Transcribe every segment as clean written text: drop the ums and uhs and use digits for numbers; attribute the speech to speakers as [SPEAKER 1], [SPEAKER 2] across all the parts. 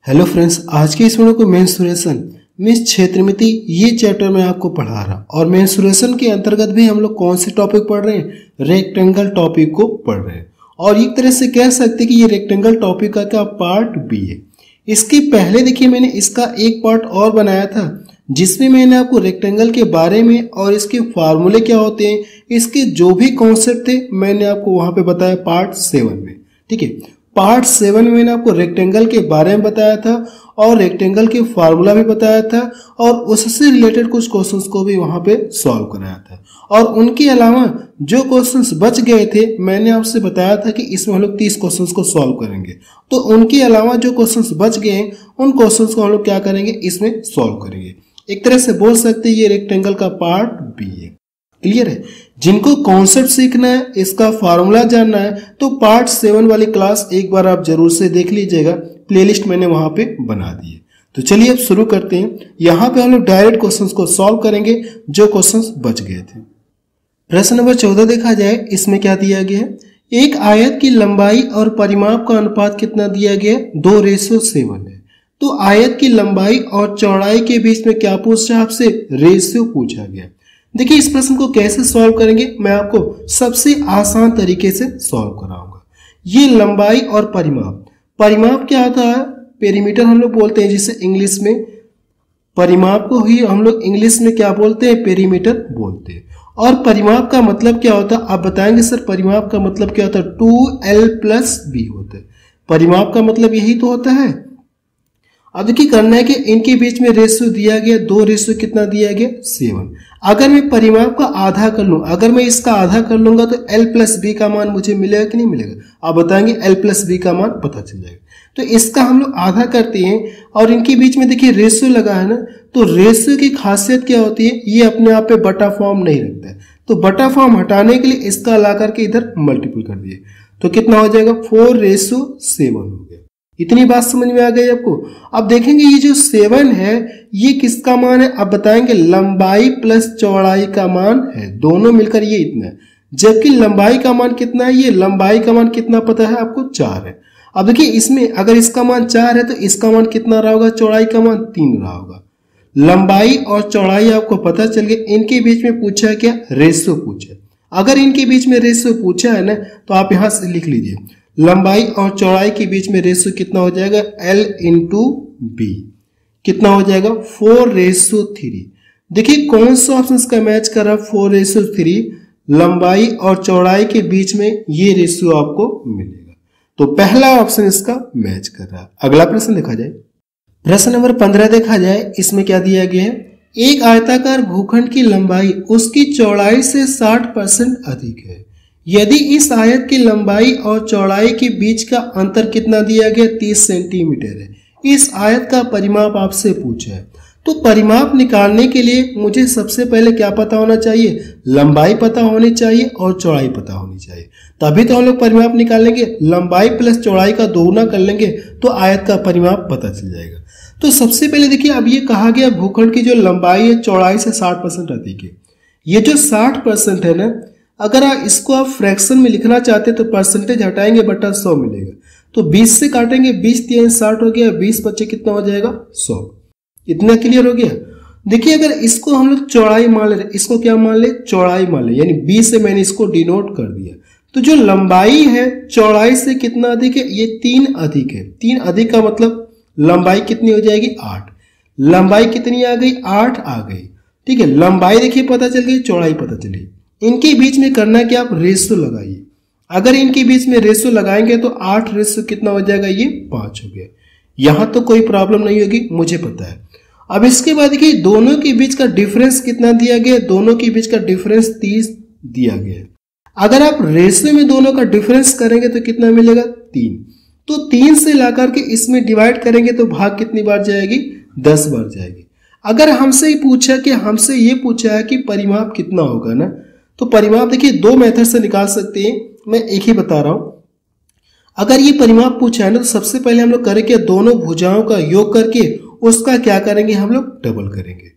[SPEAKER 1] Hello friends, आज के इस वीडियो को मेंस्ट्रुएशन मीन्स क्षेत्रमिति ये चैप्टर में आपको पढ़ा रहा। और मेंस्ट्रुएशन के अंतर्गत भी हम लोग कौन से टॉपिक पढ़ रहे हैं? रेक्टेंगल टॉपिक को पढ़ रहे हैं। और एक तरह से कह सकते हैं कि ये रेक्टेंगल टॉपिक का पार्ट बी है। इसके पहले देखिए मैंने इसका एक पार्ट और बनाया था जिसमें मैंने आपको रेक्टेंगल के बारे में और इसके फार्मूले क्या होते हैं, इसके जो भी कॉन्सेप्ट थे मैंने आपको वहां पे बताया पार्ट 7 में। ठीक है, पार्ट 7 में मैंने आपको रेक्टेंगल के बारे में बताया था और रेक्टेंगल के फार्मूला भी बताया था और उससे रिलेटेड कुछ क्वेश्चंस को भी वहां पे सॉल्व कराया था। और उनके अलावा जो क्वेश्चंस बच गए थे मैंने आपसे बताया था कि इसमें हम लोग 30 क्वेश्चंस को सॉल्व करेंगे। तो उनके अलावा जो क्वेश्चंस बच गए हैं उन क्वेश्चंस को हम लोग क्या करेंगे, इसमें सॉल्व करेंगे। एक तरह से बोल सकते हैं ये रेक्टेंगल का पार्ट बी है। क्लियर है? जिनको कॉन्सेप्ट सीखना है, इसका फार्मूला जानना है तो पार्ट 7 वाली क्लास एक बार आप जरूर से देख लीजिएगा, प्लेलिस्ट मैंने वहां पे बना दी है। तो चलिए अब शुरू करते हैं। यहाँ पे हम लोग डायरेक्ट क्वेश्चंस को सॉल्व करेंगे जो क्वेश्चंस बच गए थे। प्रश्न नंबर 14 देखा जाए, इसमें क्या दिया गया है? एक आयत की लंबाई और परिमाप का अनुपात कितना दिया गया है? 2:7 है। तो आयत की लंबाई और चौड़ाई के बीच में क्या पूछा आपसे? रेशियो पूछा गया। देखिए इस प्रश्न को कैसे सॉल्व करेंगे मैं आपको सबसे आसान तरीके से सॉल्व कराऊंगा। ये लंबाई और परिमाप, परिमाप क्या होता है? पेरीमीटर हम लोग बोलते हैं जिसे इंग्लिश में, परिमाप को ही हम लोग इंग्लिश में क्या बोलते हैं? पेरीमीटर बोलते हैं। और परिमाप का मतलब क्या होता है आप बताएंगे सर? परिमाप का मतलब क्या होता है? 2l+b होता है। परिमाप का मतलब यही तो होता है। अब देखिए करना है कि इनके बीच में रेशियो दिया गया 2 रेशियो कितना दिया गया? 7। अगर मैं परिमाप का आधा कर लूं, अगर मैं इसका आधा कर लूंगा तो l+b का मान मुझे मिलेगा कि नहीं मिलेगा? आप बताएंगे l+b का मान पता चल जाएगा। तो इसका हम लोग आधा करते हैं और इनके बीच में देखिए रेशियो लगा है ना, तो रेशियो की खासियत क्या होती है? ये अपने आप पे बटा फॉर्म नहीं रखता है। तो बटा फॉर्म हटाने के लिए इसका ला करके इधर मल्टीपल कर दिए तो कितना हो जाएगा? 4:7 हो गया। इतनी बात समझ में आ गई आपको? अब देखेंगे ये जो 7 है ये किसका मान है? आप बताएंगे लंबाई प्लस चौड़ाई का मान है, दोनों मिलकर ये इतना है। जबकि लंबाई का मान कितना है? ये लंबाई का मान कितना पता है आपको? 4 है। अब देखिए इसमें अगर इसका मान 4 है तो इसका मान कितना रहा होगा? चौड़ाई का मान 3 रहा होगा। लंबाई और चौड़ाई आपको पता चल गया। इनके बीच में पूछा है क्या? रेशियो पूछा है। अगर इनके बीच में रेशियो पूछा है ना तो आप यहां से लिख लीजिए लंबाई और चौड़ाई के बीच में रेशियो कितना हो जाएगा? l/b कितना हो जाएगा? 4:3। देखिए कौन सा ऑप्शन इसका मैच कर रहा है? 4:3। लंबाई और चौड़ाई के बीच में ये रेशियो आपको मिलेगा। तो पहला ऑप्शन इसका मैच कर रहा है। अगला प्रश्न देखा जाए, प्रश्न नंबर 15 देखा जाए, इसमें क्या दिया गया है? एक आयताकार भूखंड की लंबाई उसकी चौड़ाई से 60% अधिक है। यदि इस आयत की लंबाई और चौड़ाई के बीच का अंतर कितना दिया गया? 30 सेंटीमीटर है। इस आयत का परिमाप आपसे पूछा है। तो परिमाप निकालने के लिए मुझे सबसे पहले क्या पता होना चाहिए? लंबाई पता होनी चाहिए और चौड़ाई पता होनी चाहिए, तभी तो हम लोग परिमाप निकालेंगे। लंबाई प्लस चौड़ाई का दोगुना कर लेंगे तो आयत का परिमाप पता चल जाएगा। तो सबसे पहले देखिए अब ये कहा गया भूखंड की जो लंबाई है चौड़ाई से 60% अधिक है। ये जो 60% है ना, अगर आप इसको आप फ्रैक्शन में लिखना चाहते तो परसेंटेज हटाएंगे बटा 100 मिलेगा। तो 20 से काटेंगे, 20×3 60 हो गया, 20 बचे कितना हो जाएगा? 100। इतना क्लियर हो गया? देखिए अगर इसको हम लोग चौड़ाई मान ले, इसको क्या मान ले? चौड़ाई मान ले, यानी 20 से मैंने इसको डिनोट कर दिया। तो जो लंबाई है चौड़ाई से कितना अधिक है? ये 3 अधिक है। 3 अधिक का मतलब लंबाई कितनी हो जाएगी? 8। लंबाई कितनी आ गई? 8 आ गई। ठीक है, लंबाई देखिए पता चल गई, चौड़ाई पता चली। इनके बीच में करना है कि आप रेशियो लगाइए। अगर इनके बीच में रेशियो लगाएंगे तो 8 रेशियो कितना हो जाएगा? ये 5 हो गया। यहां तो कोई प्रॉब्लम नहीं होगी, मुझे पता है। अब इसके बाद देखिए दोनों के बीच का डिफरेंस कितना दिया गया? दोनों के बीच का डिफरेंस 30 दिया गया है। अगर आप रेशियो में दोनों का डिफरेंस करेंगे तो कितना मिलेगा? 3। तो 3 से ला करके इसमें डिवाइड करेंगे तो भाग कितनी बार जाएगी? 10 बार जाएगी। अगर हमसे ही पूछा कि हमसे ये पूछा है कि परिमाप कितना होगा ना, तो परिमाप देखिए 2 मेथड से निकाल सकते हैं, मैं एक ही बता रहा हूं। अगर ये परिमाप पूछा है ना तो सबसे पहले हम लोग करेंगे दोनों भुजाओं का योग करके उसका क्या करेंगे? हम लोग डबल करेंगे।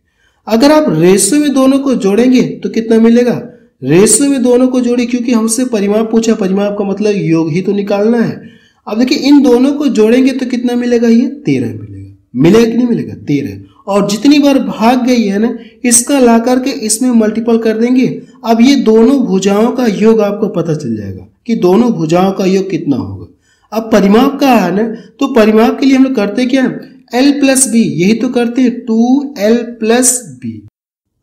[SPEAKER 1] अगर आप रेशियो में दोनों को जोड़ेंगे तो कितना मिलेगा? रेशियो में दोनों को जोड़े, क्योंकि हमसे परिमाप पूछा, परिमाप का मतलब योग ही तो निकालना है। अब देखिए इन दोनों को जोड़ेंगे तो कितना मिलेगा, ये 13 मिलेगा। मिलेगा कि नहीं मिलेगा, 13। और जितनी बार भाग गई है ना, इसका ला करके इसमें मल्टीपल कर देंगे। अब ये दोनों भुजाओं का योग आपको पता चल जाएगा कि दोनों भुजाओं का योग कितना होगा। अब परिमाप का है ना, तो परिमाप के लिए हम लोग करते क्या है, L प्लस बी, यही तो करते हैं 2L प्लस बी,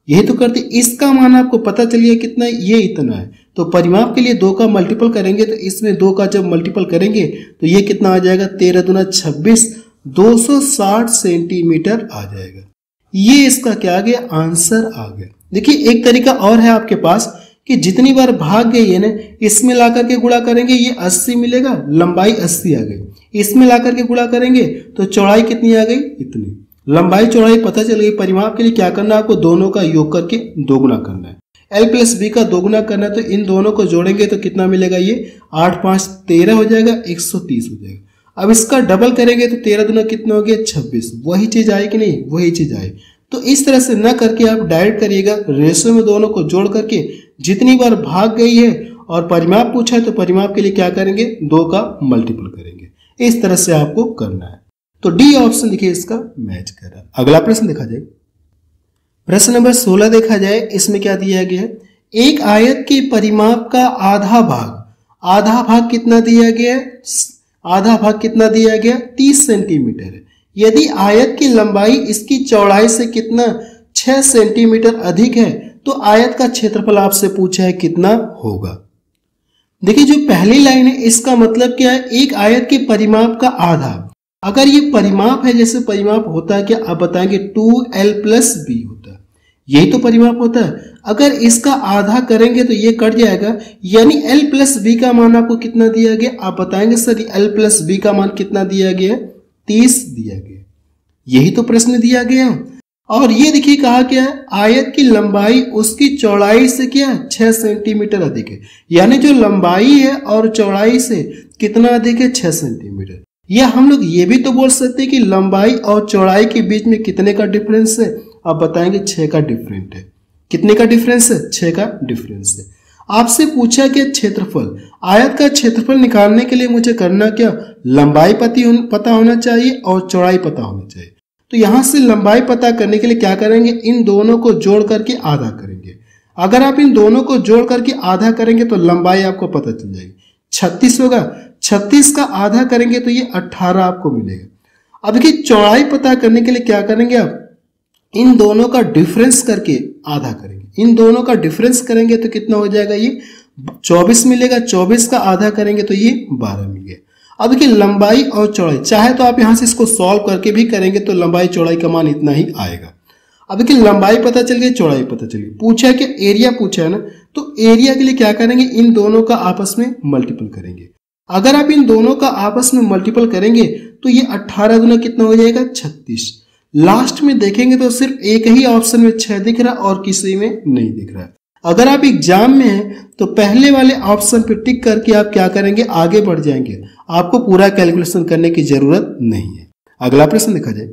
[SPEAKER 1] यही तो करते। इसका मान आपको पता चलिए कितना, ये इतना है। तो परिमाप के लिए 2 का मल्टीपल करेंगे तो इसमें 2 का जब मल्टीपल करेंगे तो ये कितना आ जाएगा, 13 दूना 26, 260 सेंटीमीटर आ जाएगा। ये इसका क्या आ गया, आंसर आ गया। देखिए एक तरीका और है आपके पास कि जितनी बार भाग गई है ना, इसमें ला करके गुणा करेंगे, ये 80 मिलेगा, लंबाई 80 आ गई। इसमें ला करके गुणा करेंगे तो चौड़ाई कितनी आ गई, इतनी। लंबाई चौड़ाई पता चल गई। परिमाप के लिए क्या करना है, आपको दोनों का योग करके दोगुना करना है। L प्लस बी का दोगुना करना है तो इन दोनों को जोड़ेंगे तो कितना मिलेगा, ये 8 5 13 हो जाएगा, 130 हो जाएगा। अब इसका डबल करेंगे तो 13 दूना कितना हो गया, 26। वही चीज आए कि नहीं, वही चीज आए। तो इस तरह से न करके आप डायरेक्ट करिएगा, रेशो में दोनों को जोड़ करके जितनी बार भाग गई है और परिमाप पूछा है तो परिमाप के लिए क्या करेंगे, 2 का मल्टीपल करेंगे। इस तरह से आपको करना है। तो डी ऑप्शन देखिए इसका मैच कर रहा है। अगला प्रश्न देखा जाए, प्रश्न नंबर 16 देखा जाए। इसमें क्या दिया गया है, एक आयत के परिमाप का आधा भाग कितना दिया गया है, आधा भाग कितना दिया गया, 30 सेंटीमीटर है। यदि आयत की लंबाई इसकी चौड़ाई से कितना 6 सेंटीमीटर अधिक है तो आयत का क्षेत्रफल आपसे पूछा है कितना होगा। देखिए जो पहली लाइन है इसका मतलब क्या है, एक आयत के परिमाप का आधा। अगर ये परिमाप है, जैसे परिमाप होता है क्या, आप बताएंगे 2L प्लस बी होता है, यही तो परिमाप होता है। अगर इसका आधा करेंगे तो ये कट जाएगा, यानी L प्लस बी का मान आपको कितना दिया गया, आप बताएंगे सर L प्लस बी का मान कितना दिया गया, 30 दिया गया। यही तो प्रश्न दिया गया। और ये देखिए कहा क्या है, आयत की लंबाई उसकी चौड़ाई से क्या 6 सेंटीमीटर अधिक है, यानी जो लंबाई है और चौड़ाई से कितना अधिक है, 6 सेंटीमीटर। या हम लोग ये भी तो बोल सकते हैं कि लंबाई और चौड़ाई के बीच में कितने का डिफरेंस है, आप बताएंगे 6 का डिफरेंस है। कितने का डिफरेंस है, 6 का डिफरेंस है। आपसे पूछा कि क्षेत्रफल, आयत का क्षेत्रफल निकालने के लिए मुझे करना क्या, लंबाई पता होना चाहिए और चौड़ाई पता होना चाहिए। तो यहां से लंबाई पता करने के लिए क्या करेंगे, इन दोनों को जोड़ करके आधा करेंगे। अगर आप इन दोनों को जोड़ करके आधा करेंगे तो लंबाई आपको पता चल जाएगी, 36 होगा। 36 का आधा करेंगे तो ये 18 आपको मिलेगा। अब देखिए चौड़ाई पता करने के लिए क्या करेंगे, आप इन दोनों का डिफरेंस करके आधा करेंगे। इन दोनों का डिफरेंस करेंगे तो कितना हो जाएगा, ये 24 मिलेगा। 24 का आधा करेंगे तो ये 12 मिल गया। अब देखिए लंबाई और चौड़ाई, चाहे तो आप यहां से इसको सॉल्व करके भी करेंगे तो लंबाई चौड़ाई का मान इतना ही आएगा। अब देखिए लंबाई पता चल गई, चौड़ाई पता चल गई। पूछा कि एरिया पूछा है ना, तो एरिया के लिए क्या करेंगे, इन दोनों का आपस में मल्टीपल करेंगे। अगर आप इन दोनों का आपस में मल्टीपल करेंगे तो ये 18 दूना कितना हो जाएगा, 36। लास्ट में देखेंगे तो सिर्फ एक ही ऑप्शन में 6 दिख रहा और किसी में नहीं दिख रहा। अगर आप एग्जाम में हैं तो पहले वाले ऑप्शन पे टिक करके आप क्या करेंगे, आगे बढ़ जाएंगे। आपको पूरा कैलकुलेशन करने की जरूरत नहीं है। अगला प्रश्न देखा जाए,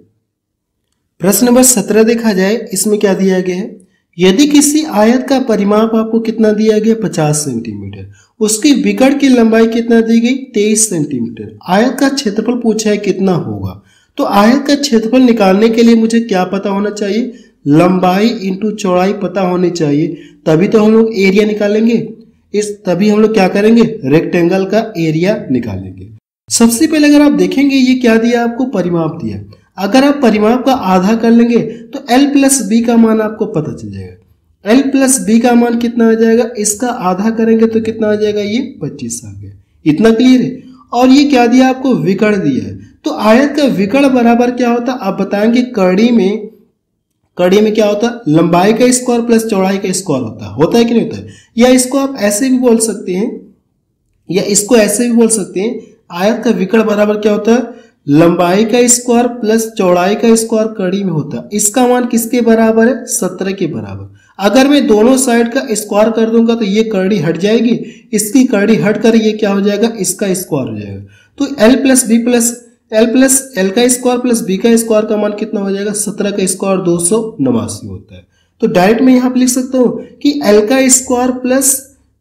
[SPEAKER 1] प्रश्न नंबर 17 देखा जाए। इसमें क्या दिया गया है, यदि किसी आयत का परिमाप आपको कितना दिया गया, 50 सेंटीमीटर, उसकी विकर्ण की लंबाई कितना दी गई, 23 सेंटीमीटर। आयत का क्षेत्रफल पूछा है कितना होगा। तो आयत का क्षेत्रफल निकालने के लिए मुझे क्या पता होना चाहिए, लंबाई इंटू चौड़ाई पता होनी चाहिए, तभी तो हम लोग एरिया निकालेंगे। तभी हम लोग क्या करेंगे, रेक्टेंगल का एरिया निकालेंगे। सबसे पहले अगर आप देखेंगे ये क्या दिया, आपको परिमाप दिया। अगर आप परिमाप का आधा कर लेंगे तो L प्लस बी का मान आपको पता चल जाएगा। L प्लस बी का मान कितना आ जाएगा, इसका आधा करेंगे तो कितना आ जाएगा, ये 25 आ गया। इतना क्लियर है। और ये क्या दिया, आपको विकर्ण दिया है। तो आयत का विकर्ण बराबर क्या होता है, आप बताएंगे कड़ी में क्या होता है, लंबाई का स्क्वायर प्लस चौड़ाई का स्क्वायर होता है कि नहीं होता है। या इसको आप ऐसे भी बोल सकते हैं, या इसको ऐसे भी बोल सकते हैं, आयत का विकर्ण बराबर क्या होता है, लंबाई का स्क्वायर प्लस चौड़ाई का स्क्वायर कड़ी में होता है। इसका मान किसके बराबर है, 17 के बराबर। अगर मैं दोनों साइड का स्क्वायर कर दूंगा तो ये कड़ी हट जाएगी, इसकी कड़ी हट कर ये क्या हो जाएगा, इसका स्क्वायर हो जाएगा। तो L प्लस L का स्क्वायर प्लस B का स्क्वायर का मान कितना हो जाएगा, 17 का स्क्वायर 289 होता है। तो डायरेक्ट मैं यहाँ पे लिख सकता हूँ कि L का स्क्वायर प्लस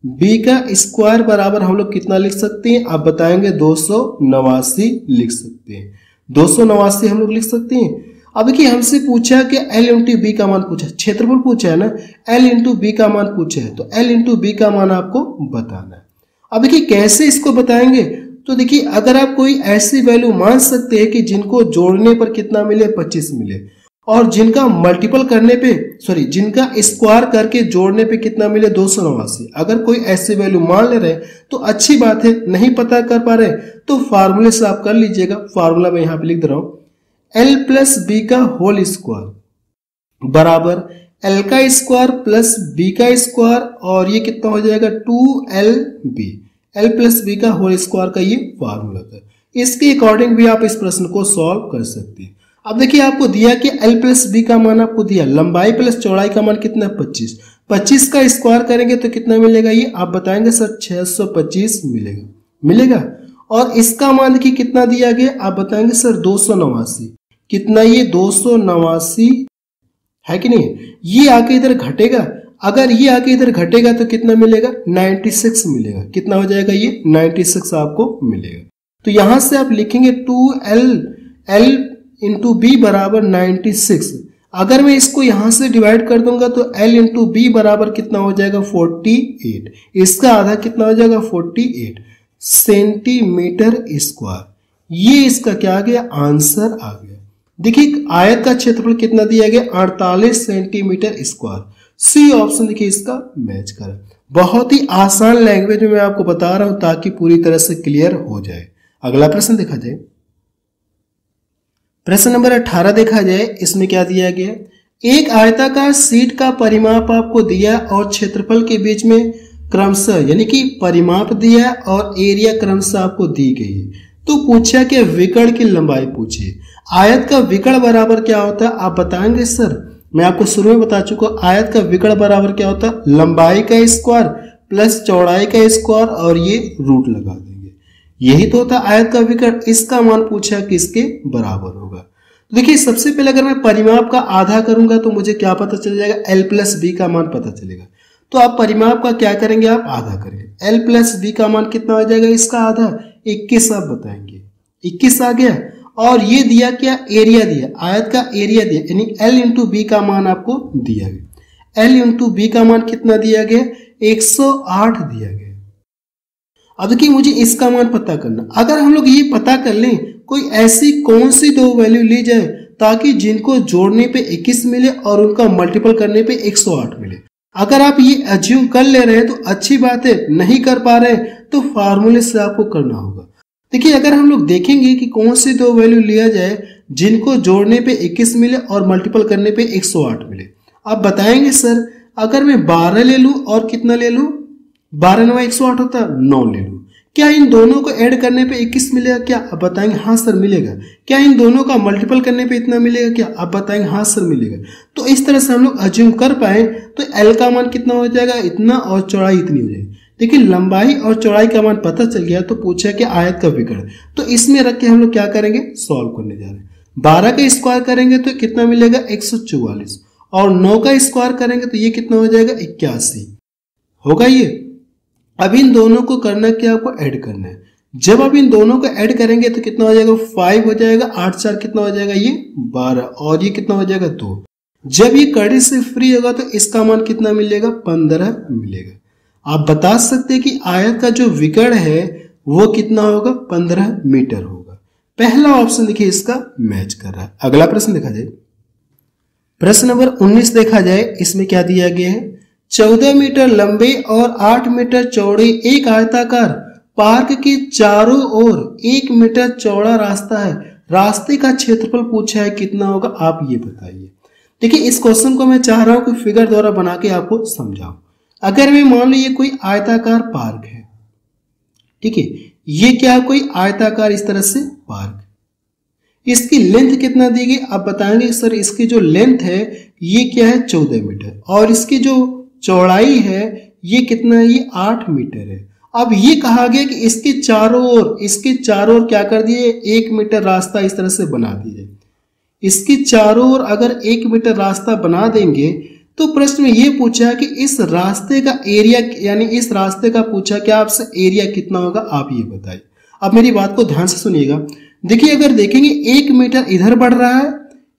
[SPEAKER 1] बी का स्क्वायर बराबर हम लोग कितना लिख सकते हैं? आप बताएंगे 289 लिख सकते हैं। 289 हम लोग लिख सकते हैं। अब देखिए हमसे पूछा कि L इंटू बी का मान पूछा, क्षेत्रफल पूछा है ना, L इंटू बी का मान पूछा है, तो L इंटू बी का मान आपको बताना है। अब देखिए कैसे इसको बताएंगे, तो देखिए अगर आप कोई ऐसी वैल्यू मान सकते हैं कि जिनको जोड़ने पर कितना मिले? 25 मिले, और जिनका मल्टीपल करने पे जिनका स्क्वायर करके जोड़ने पे कितना मिले? 289। अगर कोई ऐसी वैल्यू मान ले रहे तो अच्छी बात है, नहीं पता कर पा रहे तो फार्मूले से आप कर लीजिएगा। फार्मूला मैं यहाँ पे लिख दे रहा हूँ, L प्लस बी का होल स्क्वायर बराबर L का स्क्वायर प्लस बी का स्क्वायर, और ये कितना हो जाएगा? 2LB। L प्लस बी का होल स्क्वायर का ये फार्मूला था। इसके अकॉर्डिंग भी आप इस प्रश्न को सॉल्व कर सकते हैं। अब देखिए आपको दिया कि L प्लस बी का मान आपको दिया, लंबाई प्लस चौड़ाई का मान कितना? 25। 25 का स्क्वायर करेंगे तो कितना मिलेगा? ये आप बताएंगे सर 625 मिलेगा। और इसका मान देखिए कितना दिया गया? आप बताएंगे सर 289। कितना? ये 289 है कि नहीं? ये आके इधर घटेगा, अगर ये आके इधर घटेगा तो कितना मिलेगा? 96 मिलेगा। कितना हो जाएगा? ये 96 आपको मिलेगा। तो यहां से आप लिखेंगे 2L इंटू बी बराबर 96। अगर मैं इसको यहां से डिवाइड कर दूंगा तो L इंटू बी बराबर कितना हो जाएगा? 48। इसका आधा कितना हो जाएगा? 48 सेंटीमीटर स्क्वायर। ये इसका क्या आ गया? आंसर आ गया। देखिए आयत का क्षेत्रफल कितना दिया गया? 48 सेंटीमीटर स्क्वायर। सी ऑप्शन देखिए इसका मैच करा। बहुत ही आसान लैंग्वेज में मैं आपको बता रहा हूं ताकि पूरी तरह से क्लियर हो जाए। अगला प्रश्न देखा जाए, प्रश्न नंबर 18 देखा जाए। इसमें क्या दिया गया? एक आयताकार शीट का परिमाप आपको दिया और क्षेत्रफल के बीच में क्रमशः यानी कि परिमाप दिया और एरिया क्रमशः आपको दी गई है। तो पूछा कि विकर्ण की लंबाई पूछी। आयत का विकर्ण बराबर क्या होता है? आप बताएंगे सर, मैं आपको शुरू में बता चुका, आयत का विकर्ण बराबर क्या होता है? लंबाई का स्क्वायर प्लस चौड़ाई का स्क्वायर और ये रूट लगा देंगे, यही तो होता है आयत का विकर्ण। इसका मान पूछा किसके बराबर होगा? तो देखिए सबसे पहले अगर मैं परिमाप का आधा करूंगा तो मुझे क्या पता चल जाएगा? L प्लस बी का मान पता चलेगा। तो आप परिमाप का क्या करेंगे? आप आधा करेंगे। L प्लस बी का मान कितना हो जाएगा? इसका आधा 21 आप बताएंगे। 21 आ गया। और ये दिया क्या? एरिया दिया, आयत का एरिया दिया, यानी L इंटू बी का मान आपको दिया गया। L इंटू बी का मान कितना दिया गया? 108 दिया गया। अब देखिए मुझे इसका मान पता करना। अगर हम लोग ये पता कर लें कोई ऐसी कौन सी दो वैल्यू ली जाए ताकि जिनको जोड़ने पे 21 मिले और उनका मल्टीपल करने पे 108 मिले। अगर आप ये अज्यूम कर ले रहे हैं तो अच्छी बात है, नहीं कर पा रहे हैं तो फार्मूले से आपको करना होगा। देखिए अगर हम लोग देखेंगे कि कौन सी दो वैल्यू लिया जाए जिनको जोड़ने पे 21 मिले और मल्टीपल करने पे 108 मिले। आप बताएंगे सर अगर मैं 12 ले लूं और कितना ले लूं? 12 9 108 होता है, 9 ले लूं, क्या इन दोनों को ऐड करने पे 21 मिलेगा? क्या आप बताएंगे हाँ सर मिलेगा। क्या इन दोनों का मल्टीपल करने पे इतना मिलेगा? क्या आप बताएंगे हाँ सर मिलेगा। तो इस तरह से हम लोग अज्यूम कर पाए तो L का मान कितना हो जाएगा? इतना, और चौड़ाई इतनी हो जाएगी। देखिए लंबाई और चौड़ाई का मान पता चल गया तो पूछा कि आयत का विकर्ण, तो इसमें रख के हम लोग क्या करेंगे? सॉल्व करने जा रहे हैं। 12 का स्क्वायर करेंगे तो कितना मिलेगा? 144, और 9 का स्क्वायर करेंगे तो ये कितना हो जाएगा? 81 होगा ये। अब इन दोनों को करना क्या? आपको ऐड करना है। जब आप इन दोनों को ऐड करेंगे तो कितना हो जाएगा? 5 हो जाएगा, 8 4 कितना हो जाएगा? ये 12, और ये कितना हो जाएगा? 2। जब ये कड़ी से फ्री होगा तो इसका मान कितना मिलेगा? 15 मिलेगा। आप बता सकते हैं कि आयत का जो विकर्ण है वो कितना होगा? 15 मीटर होगा। पहला ऑप्शन देखिए इसका मैच कर रहा है। अगला प्रश्न देखा जाए, प्रश्न नंबर 19 देखा जाए। इसमें क्या दिया गया है? 14 मीटर लंबे और 8 मीटर चौड़े एक आयताकार पार्क के चारों ओर 1 मीटर चौड़ा रास्ता है। रास्ते का क्षेत्रफल पूछा है, कितना होगा? आप ये बताइए। देखिए इस क्वेश्चन को मैं चाह रहा हूं कि फिगर द्वारा बना के आपको समझाऊं। अगर मैं मान लो ये कोई आयताकार पार्क है, ठीक है, ये क्या कोई आयताकार इस तरह से पार्क, इसकी लेंथ कितना दी गई? आप बताएंगे सर इसकी जो लेंथ है ये क्या है? 14 मीटर, और इसकी जो चौड़ाई है ये कितना है? ये 8 मीटर है। अब ये कहा गया कि इसके चारों ओर क्या कर दिए? 1 मीटर रास्ता इस तरह से बना दिए। इसके चारों ओर अगर 1 मीटर रास्ता बना देंगे तो प्रश्न में ये पूछा कि इस रास्ते का एरिया, यानी इस रास्ते का पूछा कि आपसे एरिया कितना होगा, आप ये बताइए। अब मेरी बात को ध्यान से सुनिएगा। देखिए अगर देखेंगे 1 मीटर इधर बढ़ रहा है,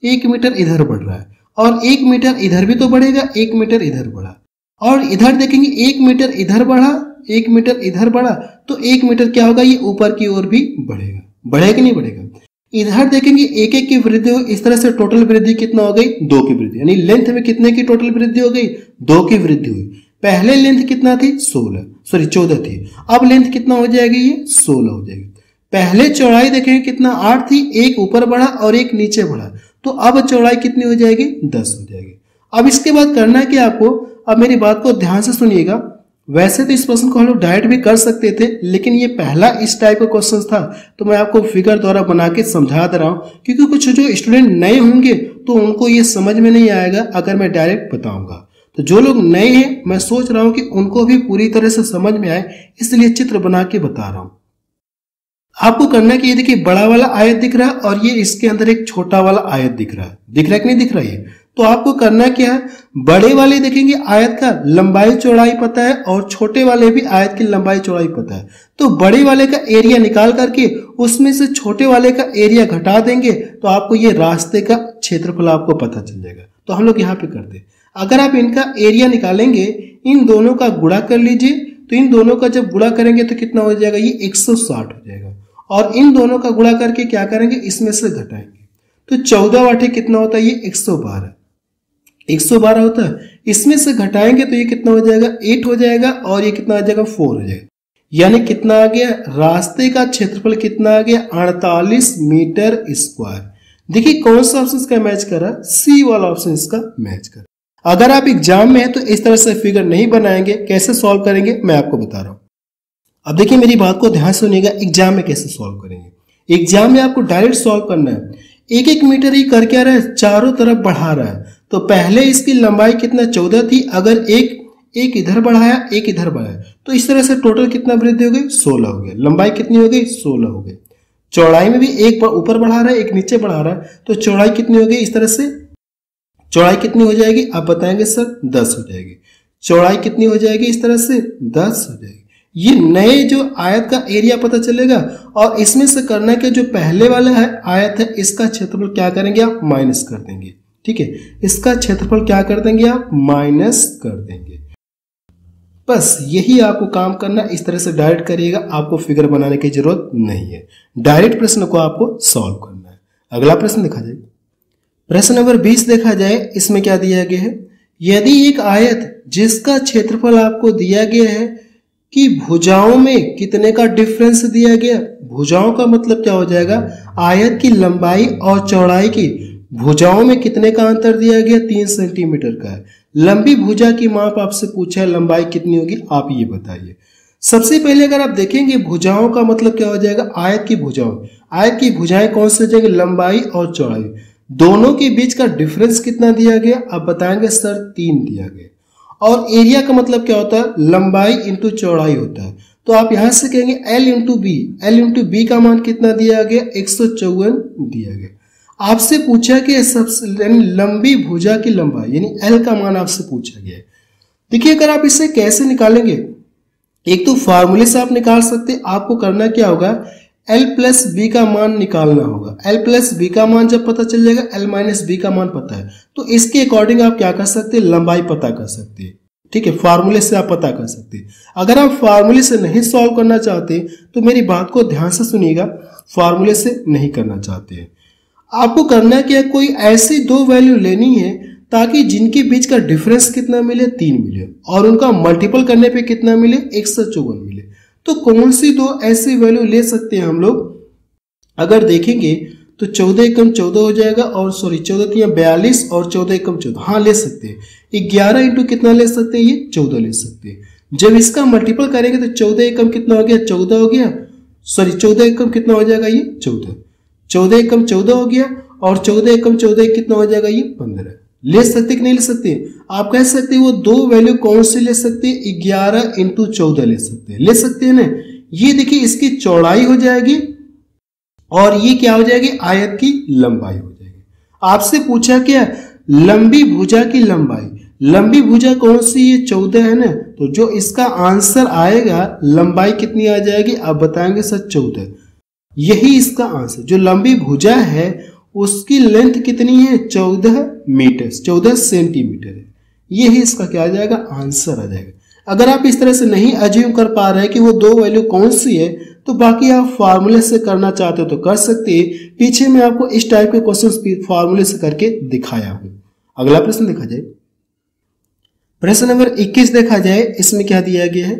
[SPEAKER 1] 1 मीटर इधर बढ़ रहा है, और 1 मीटर इधर भी तो बढ़ेगा, 1 मीटर इधर बढ़ा, और इधर देखेंगे 1 मीटर इधर बढ़ा, 1 मीटर इधर बढ़ा, तो 1 मीटर क्या होगा, ये ऊपर की ओर भी बढ़ेगा। बढ़ेगा कि नहीं बढ़ेगा? इधर देखेंगे 1-1 की वृद्धि हो, इस तरह से टोटल वृद्धि कितना हो गई, 2 की वृद्धि, यानी लेंथ में कितने की टोटल वृद्धि हो गई, 2 की वृद्धि हुई। पहले लेंथ कितना थी, 14 थी, अब लेंथ कितना हो जाएगी, ये 16 हो जाएगी। पहले चौड़ाई देखेंगे कितना, 8 थी, एक ऊपर बढ़ा और एक नीचे बढ़ा, तो अब चौड़ाई कितनी हो जाएगी, 10 हो जाएगी। अब इसके बाद करना है कि आपको, अब मेरी बात को ध्यान से सुनिएगा। वैसे तो इस प्रश्न को हम लोग डायरेक्ट भी कर सकते थे, लेकिन ये पहला इस टाइप का क्वेश्चन था, तो मैं आपको फिगर द्वारा बना के समझा दे रहा हूँ, क्योंकि कुछ जो स्टूडेंट नए होंगे तो उनको ये समझ में नहीं आएगा अगर मैं डायरेक्ट बताऊंगा। तो जो लोग नए हैं, मैं सोच रहा हूँ कि उनको भी पूरी तरह से समझ में आए, इसलिए चित्र बना के बता रहा हूँ। आपको करना है कि ये देखिए बड़ा वाला आयत दिख रहा है और ये इसके अंदर एक छोटा वाला आयत दिख रहा है, दिख रहा है कि नहीं दिख रहा है? तो आपको करना क्या है, बड़े वाले देखेंगे आयत का लंबाई चौड़ाई पता है और छोटे वाले भी आयत की लंबाई चौड़ाई पता है, तो बड़े वाले का एरिया निकाल करके उसमें से छोटे वाले का एरिया घटा देंगे, तो आपको ये रास्ते का क्षेत्रफल आपको पता चल जाएगा। तो हम लोग यहाँ पे करते हैं, अगर आप इनका एरिया निकालेंगे, इन दोनों का गुणा कर लीजिए, तो इन दोनों का जब गुणा करेंगे तो कितना हो जाएगा, ये 160 हो जाएगा, और इन दोनों का गुणा करके क्या करेंगे, इसमें से घटाएंगे, तो 14 कितना होता है, ये 112 होता है, इसमें से घटाएंगे तो ये कितना हो जाएगा, 8 हो जाएगा, और ये कितना आ जाएगा, 4 हो जाएगा। यानी कितना आ गया, रास्ते का क्षेत्रफल कितना आ गया, 48 मीटर स्क्वायर। देखिए कौन सा ऑप्शन इसका मैच कर रहा है, सी वाला ऑप्शन इसका मैच कर रहा है। अगर आप एग्जाम में है तो इस तरह से फिगर नहीं बनाएंगे, कैसे सॉल्व करेंगे मैं आपको बता रहा हूं। अब देखिए मेरी बात को ध्यान से सुनिएगा, एग्जाम में कैसे सॉल्व करेंगे। एग्जाम में आपको डायरेक्ट सॉल्व करना है। 1-1 मीटर ही कर क्या रहा है, चारों तरफ बढ़ा रहा है, तो पहले इसकी लंबाई कितना 14 थी, अगर एक इधर बढ़ाया, एक इधर बढ़ाया, तो इस तरह से टोटल कितना वृद्धि हो गई, 16 हो गया। लंबाई कितनी हो गई, 16 हो गई। चौड़ाई में भी एक ऊपर बढ़ा रहा है, एक नीचे बढ़ा रहा है, तो चौड़ाई कितनी हो गई, इस तरह से चौड़ाई कितनी हो जाएगी, आप बताएंगे सर, 10 हो जाएगी। चौड़ाई कितनी हो जाएगी, इस तरह से 10 हो जाएगी। ये नए जो आयत का एरिया पता चलेगा, और इसमें से करना कि जो पहले वाला है आयत है, इसका क्षेत्रफल क्या करेंगे, आप माइनस कर देंगे। ठीक है, इसका क्षेत्रफल क्या कर देंगे, आप माइनस कर देंगे। बस यही आपको काम करना, इस तरह से डायरेक्ट करिएगा, आपको फिगर बनाने की जरूरत नहीं है, डायरेक्ट प्रश्न को आपको सॉल्व करना है। अगला प्रश्न देखा जाए, प्रश्न नंबर 20 देखा जाए, इसमें क्या दिया गया है, यदि एक आयत जिसका क्षेत्रफल आपको दिया गया है कि भुजाओं में कितने का डिफरेंस दिया गया, भुजाओं का मतलब क्या हो जाएगा, आयत की लंबाई और चौड़ाई की भुजाओं में कितने का अंतर दिया गया, 3 सेंटीमीटर का है। लंबी भुजा की माप आपसे पूछा है, लंबाई कितनी होगी, आप ये बताइए। सबसे पहले अगर आप देखेंगे भुजाओं का मतलब क्या हो जाएगा, आयत की भुजाओं, आयत की भुजाएं कौन से हो जाएंगे, लंबाई और चौड़ाई, दोनों के बीच का डिफरेंस कितना दिया गया, आप बताएंगे सर 3 दिया गया। और एरिया का मतलब क्या होता है, लंबाई इंटू चौड़ाई होता है, तो आप यहां से कहेंगे L into B, L into B का मान कितना दिया गया, 154 दिया गया। आपसे पूछा कि सबसे लंबी भुजा की लंबाई यानी L का मान आपसे पूछा गया है। देखिए अगर आप इसे कैसे निकालेंगे, एक तो फार्मूले से आप निकाल सकते, आपको करना क्या होगा, L प्लस बी का मान निकालना होगा। L प्लस बी का मान जब पता चल जाएगा, L माइनस बी का मान पता है, तो इसके अकॉर्डिंग आप क्या कर सकते हैं, लंबाई पता कर सकते हैं। ठीक है, फार्मूले से आप पता कर सकते हैं। अगर आप फार्मूले से नहीं सॉल्व करना चाहते तो मेरी बात को ध्यान से सुनिएगा, फार्मूले से नहीं करना चाहते हैं, आपको करना क्या, कोई ऐसी 2 वैल्यू लेनी है ताकि जिनके बीच का डिफरेंस कितना मिले, 3 मिले, और उनका मल्टीपल करने पे कितना मिले, 154 मिले। तो कौन सी 2 ऐसी वैल्यू ले सकते हैं हम लोग, अगर देखेंगे तो 14 एकम 14 हो जाएगा, और सॉरी 14 42 और 14 एकम 14, हाँ ले सकते हैं। 11 इंटू कितना ले सकते हैं, ये 14 ले सकते हैं। जब इसका मल्टीपल करेंगे तो 14 एकम कितना हो गया, 14 हो गया, सॉरी 14 एकम कितना हो जाएगा, ये 14, 14 एकम 14 हो गया, और 14 एकम 14 कितना हो जाएगा, ये 15। ले सकते कि नहीं ले सकते, आप कह सकते हैं वो 2 वैल्यू कौन से ले सकते हैं, 11 इंटू 14 ले सकते हैं, ले सकते हैं ना। ये देखिए इसकी चौड़ाई हो जाएगी, और ये क्या हो जाएगी, आयत की लंबाई हो जाएगी। आपसे पूछा क्या, लंबी भुजा की लंबाई, लंबी भुजा कौन सी, ये 14 है ना, तो जो इसका आंसर आएगा लंबाई कितनी आ जाएगी, आप बताएंगे सर 14। यही इसका आंसर, जो लंबी भुजा है उसकी लेंथ कितनी है, 14 मीटर, 14 सेंटीमीटर है। यही इसका क्या आ जाएगा, आंसर आ जाएगा। अगर आप इस तरह से नहीं अज्यूम कर पा रहे हैं कि वो दो वैल्यू कौन सी है, तो बाकी आप फार्मूले से करना चाहते हो तो कर सकते हैं। पीछे मैं आपको इस टाइप के क्वेश्चन फार्मूले से करके दिखाया हूं। अगला प्रश्न देखा जाए, प्रश्न नंबर 21 देखा जाए, इसमें क्या दिया गया है,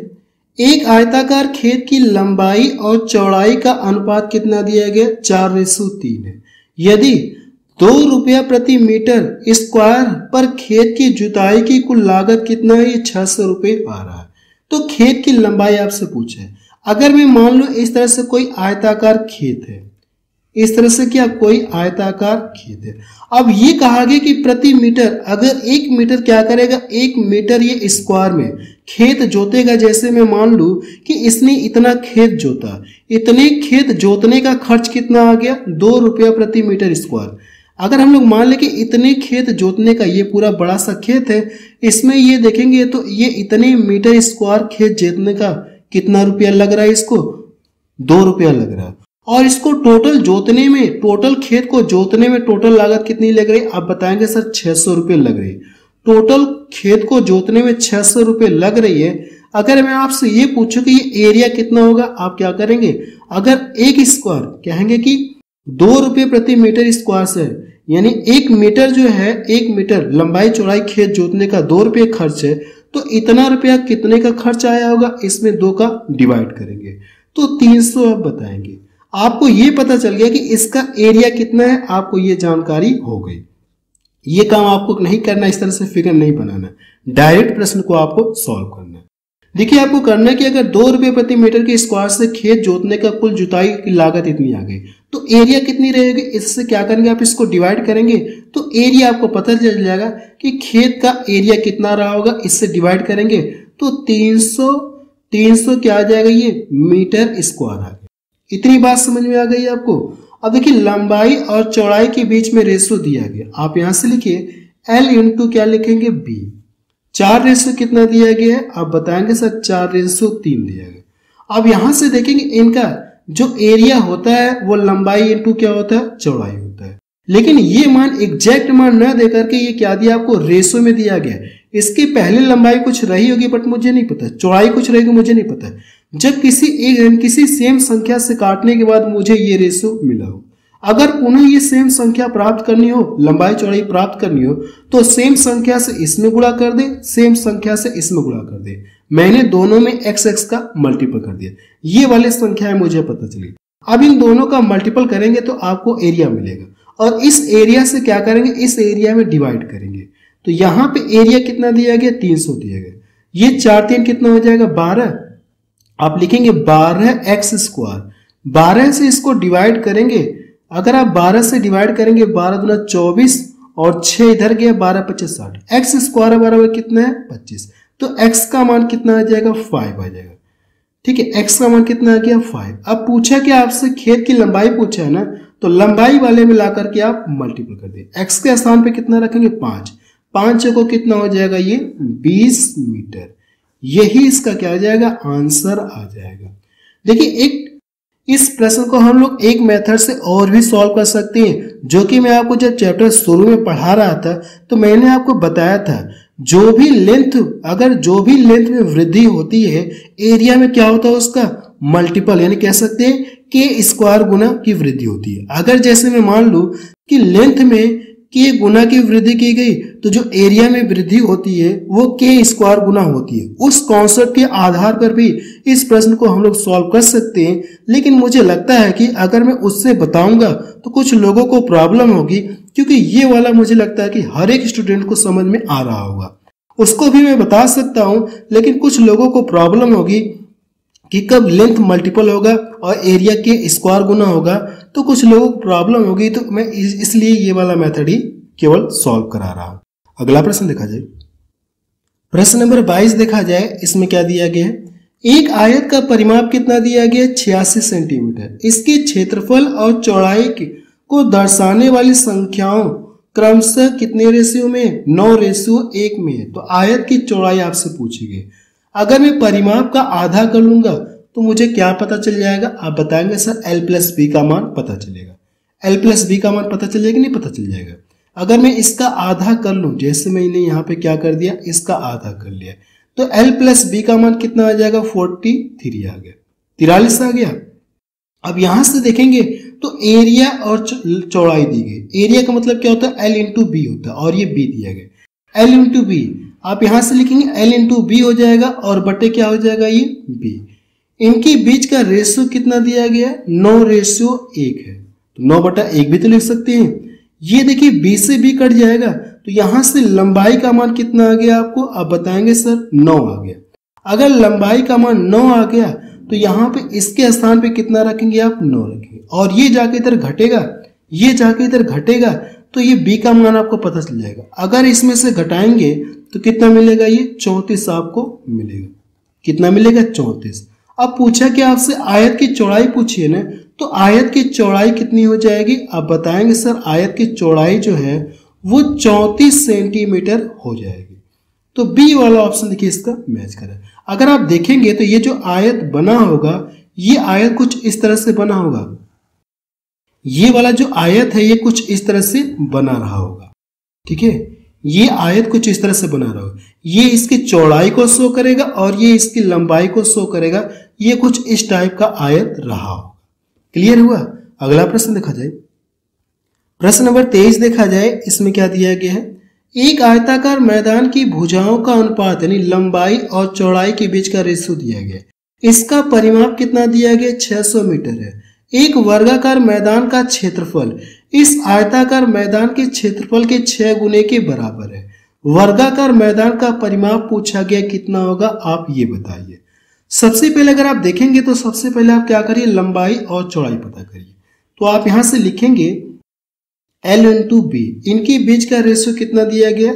[SPEAKER 1] एक आयताकार खेत की लंबाई और चौड़ाई का अनुपात कितना दिया गया, 4:3 है। यदि ₹2 प्रति मीटर स्क्वायर पर खेत की जुताई की कुल लागत कितना है, ये 600 रुपये आ रहा है। तो खेत की लंबाई आपसे पूछा है। अगर मैं मान लो इस तरह से कोई आयताकार खेत है, इस तरह से क्या कोई आयताकार खेत है, अब ये कहा गया कि प्रति मीटर, अगर 1 मीटर क्या करेगा, 1 मीटर ये स्क्वायर में खेत जोतेगा। जैसे मैं मान लूं कि इसने इतना खेत जोता, इतने खेत जोतने का खर्च कितना आ गया, ₹2 प्रति मीटर स्क्वायर। अगर हम लोग मान ले कि इतने खेत जोतने का, ये पूरा बड़ा सा खेत है, इसमें ये देखेंगे तो ये इतने मीटर स्क्वायर खेत जोतने का कितना रुपया लग रहा है, इसको ₹2 लग रहा है। और इसको टोटल जोतने में, टोटल खेत को जोतने में टोटल लागत कितनी लग रही है, आप बताएंगे सर 600 रुपये लग रही है। टोटल खेत को जोतने में 600 रुपये लग रही है। अगर मैं आपसे ये पूछूं कि ये एरिया कितना होगा, आप क्या करेंगे, अगर 1 स्क्वायर कहेंगे कि ₹2 प्रति मीटर स्क्वायर से, यानी 1 मीटर जो है, 1 मीटर लंबाई चौड़ाई खेत जोतने का ₹2 खर्च है, तो इतना रुपया कितने का खर्च आया होगा, इसमें 2 का डिवाइड करेंगे तो 300 आप बताएंगे। आपको ये पता चल गया कि इसका एरिया कितना है, आपको ये जानकारी हो गई। ये काम आपको नहीं करना, इस तरह से फिगर नहीं बनाना, डायरेक्ट प्रश्न को आपको सॉल्व करना है। देखिए आपको करना है कि अगर ₹2 प्रति मीटर के स्क्वायर से खेत जोतने का कुल जुताई की लागत इतनी आ गई, तो एरिया कितनी रहेगी, इससे क्या करेंगे, आप इसको डिवाइड करेंगे तो एरिया आपको पता चल जाएगा कि खेत का एरिया कितना रहा होगा। इससे डिवाइड करेंगे तो 300 क्या आ जाएगा, ये मीटर स्क्वायर आ गया। इतनी बात समझ में आ गई आपको। अब देखिए लंबाई और चौड़ाई के बीच में रेशो दिया गया, आप यहां से लिखिए L इंटू क्या लिखेंगे, B। 4 रेशो कितना दिया गया है, आप बताएंगे सर 4:3 दिया गया। अब यहां से देखेंगे इनका जो एरिया होता है वो लंबाई इंटू क्या होता है, चौड़ाई होता है। लेकिन ये मान एग्जैक्ट मान न देकर के ये क्या दिया आपको, रेशो में दिया गया। इसके पहले लंबाई कुछ रही होगी बट मुझे नहीं पता, चौड़ाई कुछ रहेगी मुझे नहीं पता। जब किसी सेम संख्या से काटने के बाद मुझे ये रेशो मिला हो, अगर पुनः ये सेम संख्या प्राप्त करनी हो, लंबाई चौड़ाई प्राप्त करनी हो, तो सेम संख्या से इसमें गुणा कर दे, सेम संख्या से इसमें गुणा कर दे। मैंने दोनों में x का मल्टीपल कर दिया, ये वाले संख्याएं मुझे पता चली। अब इन दोनों का मल्टीपल करेंगे तो आपको एरिया मिलेगा, और इस एरिया से क्या करेंगे, इस एरिया में डिवाइड करेंगे। तो यहाँ पे एरिया कितना दिया गया, 300 दिया गया। ये 4 3 कितना हो जाएगा, 12। आप लिखेंगे 12x स्क्वायर। 12 से इसको डिवाइड करेंगे, अगर आप 12 से डिवाइड करेंगे, 12 दूना 24 और 6 इधर गया, 12 25 60। x स्क्वायर बराबर कितना है, 25। तो x का मान कितना आ जाएगा, 5 आ जाएगा। ठीक है, x का मान कितना आ गया, 5। अब पूछा कि आपसे खेत की लंबाई पूछा है ना, तो लंबाई वाले में ला करके आप मल्टीपल कर दिए। x के स्थान पे कितना रखेंगे, 5। 5 को कितना हो जाएगा, ये 20 मीटर। यही इसका क्या आ जाएगा, आंसर आ जाएगा। देखिए एक इस प्रश्न को हम लोग एक मेथड से और भी सॉल्व कर सकते हैं, जो कि मैं आपको जब चैप्टर शुरू में पढ़ा रहा था तो मैंने आपको बताया था, जो भी लेंथ में वृद्धि होती है, एरिया में क्या होता है उसका मल्टीपल, यानी कह सकते हैं के स्क्वायर गुना की वृद्धि होती है। अगर जैसे मैं मान लूं कि लेंथ में के गुना की वृद्धि की गई, तो जो एरिया में वृद्धि होती है वो के स्क्वायर गुना होती है। उस कॉन्सेप्ट के आधार पर भी इस प्रश्न को हम लोग सॉल्व कर सकते हैं, लेकिन मुझे लगता है कि अगर मैं उससे बताऊंगा तो कुछ लोगों को प्रॉब्लम होगी, क्योंकि ये वाला मुझे लगता है कि हर एक स्टूडेंट को समझ में आ रहा होगा। उसको भी मैं बता सकता हूं, लेकिन कुछ लोगों को प्रॉब्लम होगी कि कब लेंथ मल्टीपल होगा और एरिया के स्क्वायर गुना होगा, तो कुछ लोगों को प्रॉब्लम होगी। तो मैं इसलिए ये वाला मेथड ही केवल सॉल्व करा रहा हूं। अगला प्रश्न देखा जाए, प्रश्न नंबर 22 देखा जाए, इसमें क्या दिया गया है, एक आयत का परिमाप कितना दिया गया, 86 सेंटीमीटर। इसके क्षेत्रफल और चौड़ाई को दर्शाने वाली संख्याओं क्रमशः कितने रेशियो में, 9:1 में है। तो आयत की चौड़ाई आपसे पूछेगी। अगर मैं परिमाप का आधा कर लूंगा तो मुझे क्या पता चल जाएगा, आप बताएंगे सर l+b का मान पता चलेगा। l+b का मान पता चल जाएगा, नहीं पता चल जाएगा। अगर मैं इसका आधा कर लूं, जैसे मैंने यहाँ पे क्या कर दिया, इसका आधा कर लिया, तो l+b का मान कितना आ जाएगा, 43 आ गया, 43 आ गया। अब यहां से देखेंगे तो एरिया और चौड़ाई दी गई। एरिया का मतलब क्या होता है, l इंटू बी होता है, और ये b दिया गया, l इंटू बी। आप यहां से लिखेंगे l इंटू बी हो जाएगा, और बटे क्या हो जाएगा, ये b। इनके बीच का रेशियो कितना दिया गया है, 9:1 है, तो 9/1 भी तो लिख सकते हैं। ये देखिए b से b कट जाएगा, तो यहां से लंबाई का मान कितना आ गया आपको, आप बताएंगे सर 9 आ गया। अगर लंबाई का मान 9 आ गया तो यहाँ पे इसके स्थान पे कितना रखेंगे आप, 9 रखेंगे, और ये जाके इधर घटेगा, ये जाके इधर घटेगा, तो ये b का मान आपको पता चल जाएगा। अगर इसमें से घटाएंगे तो कितना मिलेगा, ये 34 आपको मिलेगा। कितना मिलेगा, 34। अब पूछा कि आपसे आयत की चौड़ाई पूछिए ना, तो आयत की चौड़ाई कितनी हो जाएगी, आप बताएंगे सर आयत की चौड़ाई जो है वो 34 सेंटीमीटर हो जाएगी। तो बी वाला ऑप्शन देखिए इसका मैच करें। अगर आप देखेंगे तो ये जो आयत बना होगा, ये आयत कुछ इस तरह से बना होगा, ये वाला जो आयत है ये कुछ इस तरह से बना रहा होगा, ठीक है, ये आयत कुछ इस तरह से बना रहा होगा। ये इसकी चौड़ाई को शो करेगा और ये इसकी लंबाई को शो करेगा, ये कुछ इस टाइप का आयत रहा होगा। क्लियर हुआ। अगला प्रश्न देखा जाए, प्रश्न नंबर 23 देखा जाए, इसमें क्या दिया गया है, एक आयताकार मैदान की भुजाओं का अनुपात यानी लंबाई और चौड़ाई के बीच का रेशियो दिया गया। इसका परिमाप कितना दिया गया, 600 मीटर है। एक वर्गाकार मैदान का क्षेत्रफल इस आयताकार मैदान के क्षेत्रफल के 6 गुने के बराबर है। वर्गाकार मैदान का परिमाप पूछा गया, कितना होगा, आप ये बताइए। सबसे पहले अगर आप देखेंगे तो सबसे पहले आप क्या करिए, लंबाई और चौड़ाई पता करिए। तो आप यहां से लिखेंगे l इंटू बी, इनके बीच का रेशियो कितना दिया गया,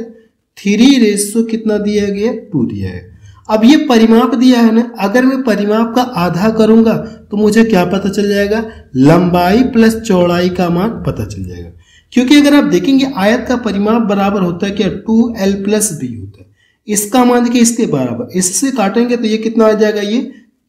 [SPEAKER 1] 3 रेशियो कितना दिया गया, 2 दिया है। अब ये परिमाप दिया है ना, अगर मैं परिमाप का आधा करूंगा तो मुझे क्या पता चल जाएगा, लंबाई प्लस चौड़ाई का मान पता चल जाएगा। क्योंकि अगर आप देखेंगे आयत का परिमाप बराबर होता है क्या, 2l+b होता है। इसका मान देखिए इसके बराबर, इससे काटेंगे तो ये कितना आ जाएगा, ये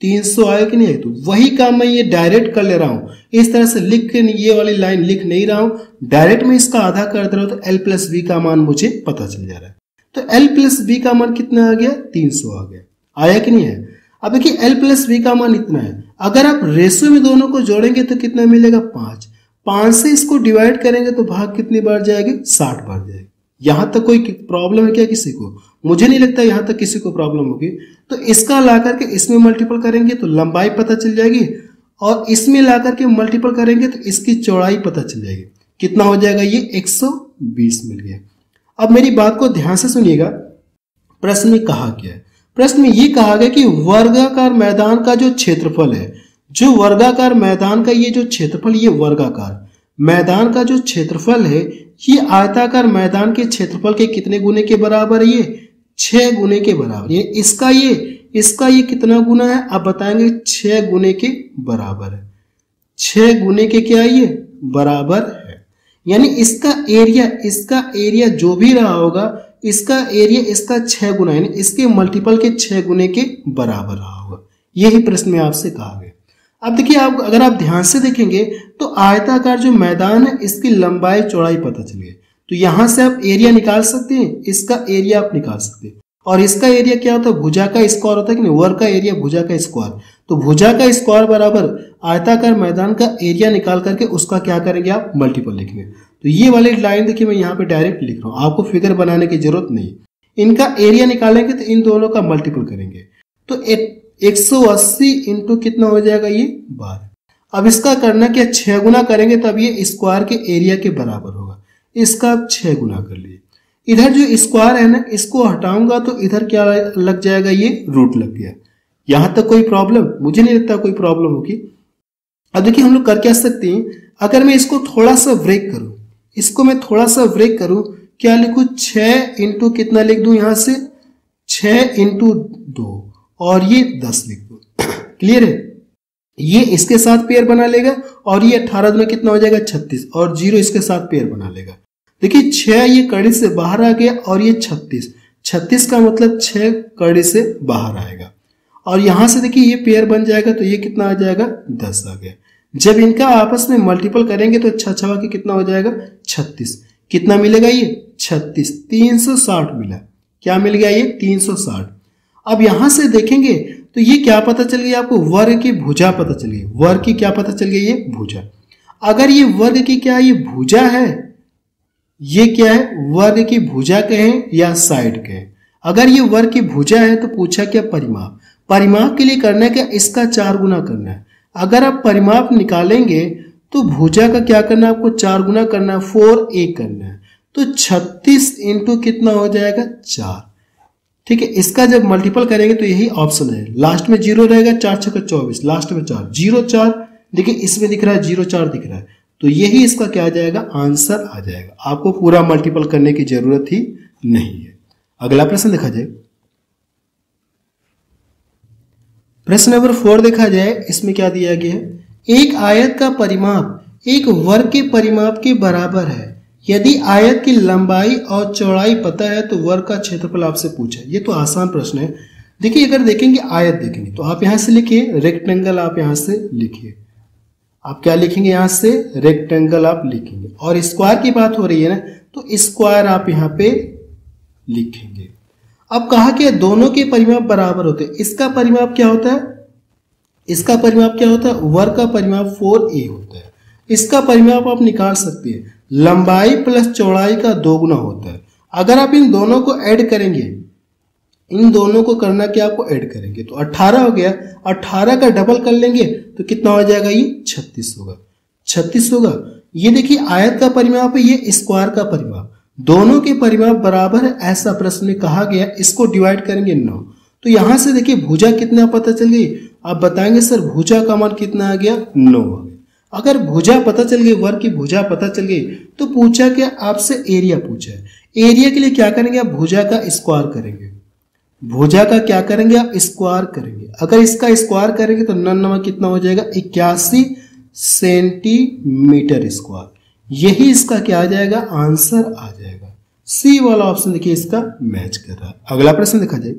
[SPEAKER 1] 300 आएगा कि नहीं। तो वही काम मैं ये डायरेक्ट कर ले रहा हूं, इस तरह से लिख के ये वाली लाइन लिख नहीं रहा हूं, डायरेक्ट मैं इसका आधा कर दे रहा हूं, तो l+b का मान मुझे पता चल जा रहा है। तो l+b का मान कितना आ गया, 300 आ गया, आया कि नहीं है। अब देखिए l+b का मान इतना है, अगर आप रेशियो में दोनों को जोड़ेंगे तो कितना मिलेगा, 5 से इसको डिवाइड करेंगे तो भाग कितनी बार जाएगी, 60 बार जाएगी। यहां तक कोई प्रॉब्लम है क्या किसी को, मुझे नहीं लगता यहां तक किसी को प्रॉब्लम होगी। तो इसका ला करके इसमें मल्टीपल करेंगे तो लंबाई पता चल जाएगी, और इसमें ला करके मल्टीपल करेंगे तो इसकी चौड़ाई पता चल जाएगी। कितना हो जाएगा, ये 120 मिल गया। अब मेरी बात को ध्यान से सुनिएगा, प्रश्न में कहा क्या है, प्रश्न में ये कहा गया कि वर्गाकार मैदान का जो क्षेत्रफल है, जो वर्गाकार मैदान का ये जो क्षेत्रफल, ये वर्गाकार मैदान का जो क्षेत्रफल है ये आयताकार मैदान के क्षेत्रफल के कितने गुने के बराबर है, ये 6 गुने के बराबर। ये इसका ये कितना गुना है, आप बताएंगे 6 गुने के बराबर है। 6 गुने के क्या ये बराबर है, यानी इसका एरिया जो भी रहा होगा, इसका एरिया इसका 6 गुना यानी इसके मल्टीपल के 6 गुने के बराबर रहा होगा। यही प्रश्न में आपसे कहा गया। अब देखिए, आप अगर आप ध्यान से देखेंगे तो आयताकार जो मैदान है इसकी लंबाई चौड़ाई पता चल गई, तो यहां से आप एरिया निकाल सकते हैं, इसका एरिया आप निकाल सकते हैं। और इसका एरिया क्या होता है, भुजा का स्क्वायर होता है कि नहीं, वर्ग का एरिया भुजा का स्क्वायर। तो भुजा का स्क्वायर बराबर आयताकार मैदान का एरिया निकाल करके उसका क्या करेंगे, आप मल्टीपल लिखेंगे। तो ये वाली लाइन देखिए मैं यहाँ पे डायरेक्ट लिख रहा हूँ, आपको फिगर बनाने की जरूरत नहीं। इनका एरिया निकालेंगे तो इन दोनों का मल्टीपल करेंगे, तो 180 इंटू कितना हो जाएगा, ये 12। अब इसका करना क्या, 6 गुना करेंगे तब ये स्क्वायर के एरिया के बराबर होगा। इसका आप 6 गुना कर लिए। इधर जो स्क्वायर है ना, इसको हटाऊंगा तो इधर क्या लग जाएगा, ये रूट लग गया। यहां तक कोई प्रॉब्लम, मुझे नहीं लगता कोई प्रॉब्लम होगी। अब देखिए हम लोग कर क्या सकते हैं, अगर मैं इसको थोड़ा सा ब्रेक करूं, इसको मैं थोड़ा सा ब्रेक करूं, क्या लिखूं, 6 इंटू कितना लिख दूं, यहां से 6 इंटू 2 और ये 10 लिख दो। क्लियर है, ये इसके साथ पेयर बना लेगा और ये 18 में कितना हो जाएगा, 36 और 0 इसके साथ पेयर बना लेगा। देखिए 6 ये कड़ी से बाहर आ गया और ये 36 का मतलब 6 कड़ी से बाहर आएगा। और यहां से देखिए ये पेयर बन जाएगा तो ये कितना आ जाएगा 10 आ गया। जब इनका आपस में मल्टीपल करेंगे तो 6 छवा के कितना हो जाएगा 36। कितना मिलेगा ये 36, 360 मिला। क्या मिल गया ये 360। अब यहां से देखेंगे तो ये क्या पता चल गया आपको, वर्ग की भुजा पता चल गई। वर्ग की क्या पता चल गई, ये भुजा। अगर ये वर्ग की क्या ये भुजा है, ये क्या है वर्ग की भुजा कहें या साइड कहें। अगर ये वर्ग की भुजा है तो पूछा क्या परिमाप। परिमाप के लिए करना है क्या, इसका 4 गुना करना है। अगर आप परिमाप निकालेंगे तो भुजा का क्या करना है आपको 4 गुना करना है, 4a करना है। तो 36 इंटू कितना हो जाएगा 4। ठीक है, इसका जब मल्टीपल करेंगे तो यही ऑप्शन है। लास्ट में 0 रहेगा, 4 छक्का 24, लास्ट में 4, 0 4। देखिए इसमें दिख रहा है 0 4 दिख रहा है, तो यही इसका क्या आ जाएगा आंसर आ जाएगा। आपको पूरा मल्टीपल करने की जरूरत ही नहीं है। अगला प्रश्न देखा जाए, प्रश्न नंबर 4 देखा जाए। इसमें क्या दिया गया है, एक आयत का परिमाप एक वर्ग के परिमाप के बराबर है। यदि आयत की लंबाई और चौड़ाई पता है तो वर्ग का क्षेत्रफल आपसे पूछा। ये तो आसान प्रश्न है। देखिए अगर देखेंगे आयत देखेंगे तो आप यहां से लिखिए रेक्टेंगल, आप यहां से लिखिए। आप क्या लिखेंगे यहां से रेक्टेंगल आप लिखेंगे। और स्क्वायर की बात हो रही है ना तो स्क्वायर आप यहां पे लिखेंगे। अब कहा कि दोनों के परिमाप बराबर होते हैं। इसका परिमाप क्या होता है, इसका परिमाप क्या होता है, वर्ग का परिमाप 4a होता है। इसका परिमाप आप निकाल सकते हैं, लंबाई प्लस चौड़ाई का 2 गुना होता है। अगर आप इन दोनों को ऐड करेंगे, इन दोनों को करना क्या आपको ऐड करेंगे तो 18 हो गया। 18 का डबल कर लेंगे तो कितना हो जाएगा, ये 36 होगा। 36 होगा। ये देखिए आयत का परिमाप है, ये स्क्वायर का परिमाप, दोनों के परिमाप बराबर है ऐसा प्रश्न में कहा गया। इसको डिवाइड करेंगे 9। तो यहां से देखिए भुजा कितना पता चल गई। आप बताएंगे सर भुजा का मान कितना आ गया 9 आ गया। अगर भुजा पता चल गई, वर्ग की भुजा पता चल गई तो पूछा क्या आपसे एरिया पूछा है। एरिया के लिए क्या करेंगे आप भुजा का स्क्वायर करेंगे। भुजा का क्या करेंगे आप स्क्वायर करेंगे। अगर इसका स्क्वायर करेंगे तो 9 कितना हो जाएगा 81 सेंटीमीटर स्क्वायर। यही इसका क्या आ जाएगा आंसर आ जाएगा। सी वाला ऑप्शन देखिए इसका मैच कर रहा है। अगला प्रश्न देखा जाए,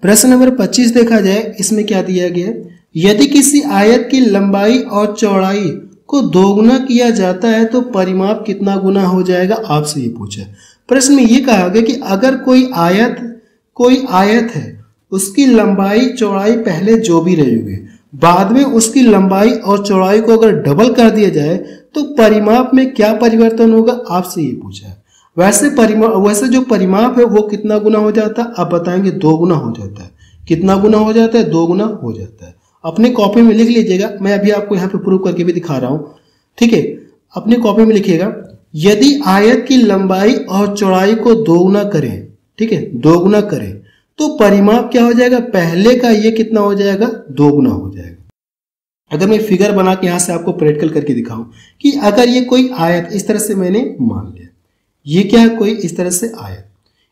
[SPEAKER 1] प्रश्न नंबर 25 देखा जाए। इसमें क्या दिया गया है, यदि किसी आयत की लंबाई और चौड़ाई को 2 गुना किया जाता है तो परिमाप कितना गुना हो जाएगा, आपसे ये पूछा। प्रश्न में ये कहा गया कि अगर कोई आयत है उसकी लंबाई चौड़ाई पहले जो भी रही हुई, बाद में उसकी लंबाई और चौड़ाई को अगर डबल कर दिया जाए तो परिमाप में क्या परिवर्तन होगा, आपसे ये पूछा है। वैसे जो परिमाप है वो कितना गुना हो जाता है, आप बताएंगे 2 गुना हो जाता है। कितना गुना हो जाता है 2 गुना हो जाता है। अपने कॉपी में लिख लीजिएगा, मैं अभी आपको यहाँ पे प्रूव करके भी दिखा रहा हूँ। ठीक है, अपने कॉपी में लिखिएगा, यदि आयत की लंबाई और चौड़ाई को 2 गुना करें, ठीक है 2 गुना करें तो परिमाप क्या हो जाएगा, पहले का ये कितना हो जाएगा 2 गुना हो जाएगा। अगर मैं फिगर बना के यहाँ से आपको प्रैक्टिकल करके दिखाऊं कि अगर ये कोई आयत इस तरह से मैंने मान लिया, ये क्या है कोई इस तरह से आयत,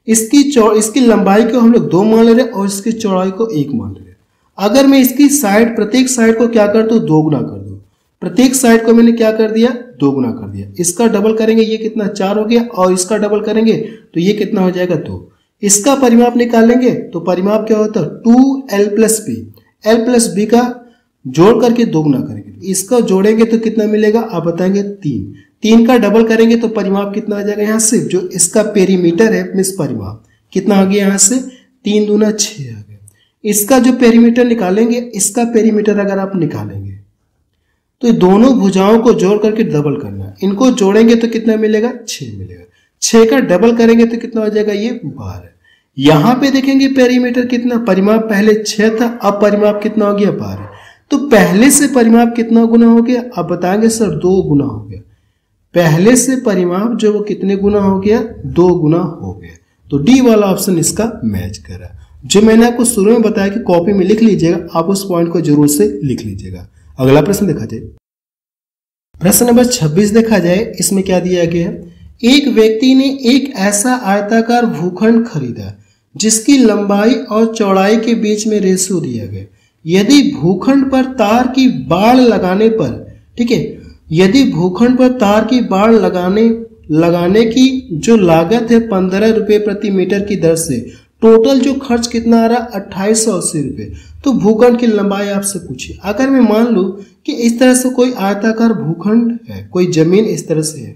[SPEAKER 1] इसकी लंबाई को हम लोग 2 मान ले रहे हैं और इसकी चौड़ाई को 1 मान ले रहे हैं। अगर मैं इसकी साइड प्रत्येक साइड को क्या कर दूं 2 गुना कर दूं, प्रत्येक साइड को मैंने क्या कर दिया 2 गुना कर दिया। इसका डबल करेंगे ये कितना 4 हो गया और इसका डबल करेंगे तो ये कितना हो जाएगा 2। इसका परिमाप निकालेंगे तो परिमाप क्या होता है 2l plus B, L plus B का जोड़ करके 2 गुना करेंगे। इसका जोड़ेंगे तो कितना मिलेगा आप बताएंगे 3 का डबल करेंगे तो परिमाप कितना आ जाएगा, यहाँ से जो इसका पेरीमीटर है मिस परिमाप कितना आ गया, यहाँ से 3 दूना 6 आ गया। इसका जो पेरीमीटर निकालेंगे, इसका पेरीमीटर अगर आप निकालेंगे तो दोनों भुजाओं को जोड़ करके डबल करना है। इनको जोड़ेंगे तो कितना मिलेगा 6 मिलेगा। 6 का डबल करेंगे तो कितना हो जाएगा ये 12। यहां पे देखेंगे पेरीमीटर कितना, परिमाप पहले 6 था, अब परिमाप कितना हो गया 12। तो पहले से परिमाप कितना गुना हो गया, आप बताएंगे सर 2 गुना हो गया। पहले से परिमाप जो वो कितने गुना हो गया 2 गुना हो गया। तो डी वाला ऑप्शन इसका मैच कर रहा है। जो मैंने आपको शुरू में बताया कि कॉपी में लिख लीजिएगा, आप उस पॉइंट को जरूर से लिख लीजिएगा। अगला प्रश्न देखा जाए, प्रश्न नंबर 26 देखा जाए। इसमें क्या दिया गया है, एक व्यक्ति ने एक ऐसा आयताकार भूखंड खरीदा जिसकी लंबाई और चौड़ाई के बीच में रेशियो दिया गया। यदि भूखंड पर तार की बाड़ लगाने पर, ठीक है, यदि भूखंड पर तार की बाड़ लगाने लगाने की जो लागत है 15 रुपये प्रति मीटर की दर से, टोटल जो खर्च कितना आ रहा है 2880 रुपये। तो भूखंड की लंबाई आपसे पूछी। अगर मैं मान लूँ कि इस तरह से कोई आयताकार भूखंड है, कोई जमीन इस तरह से है,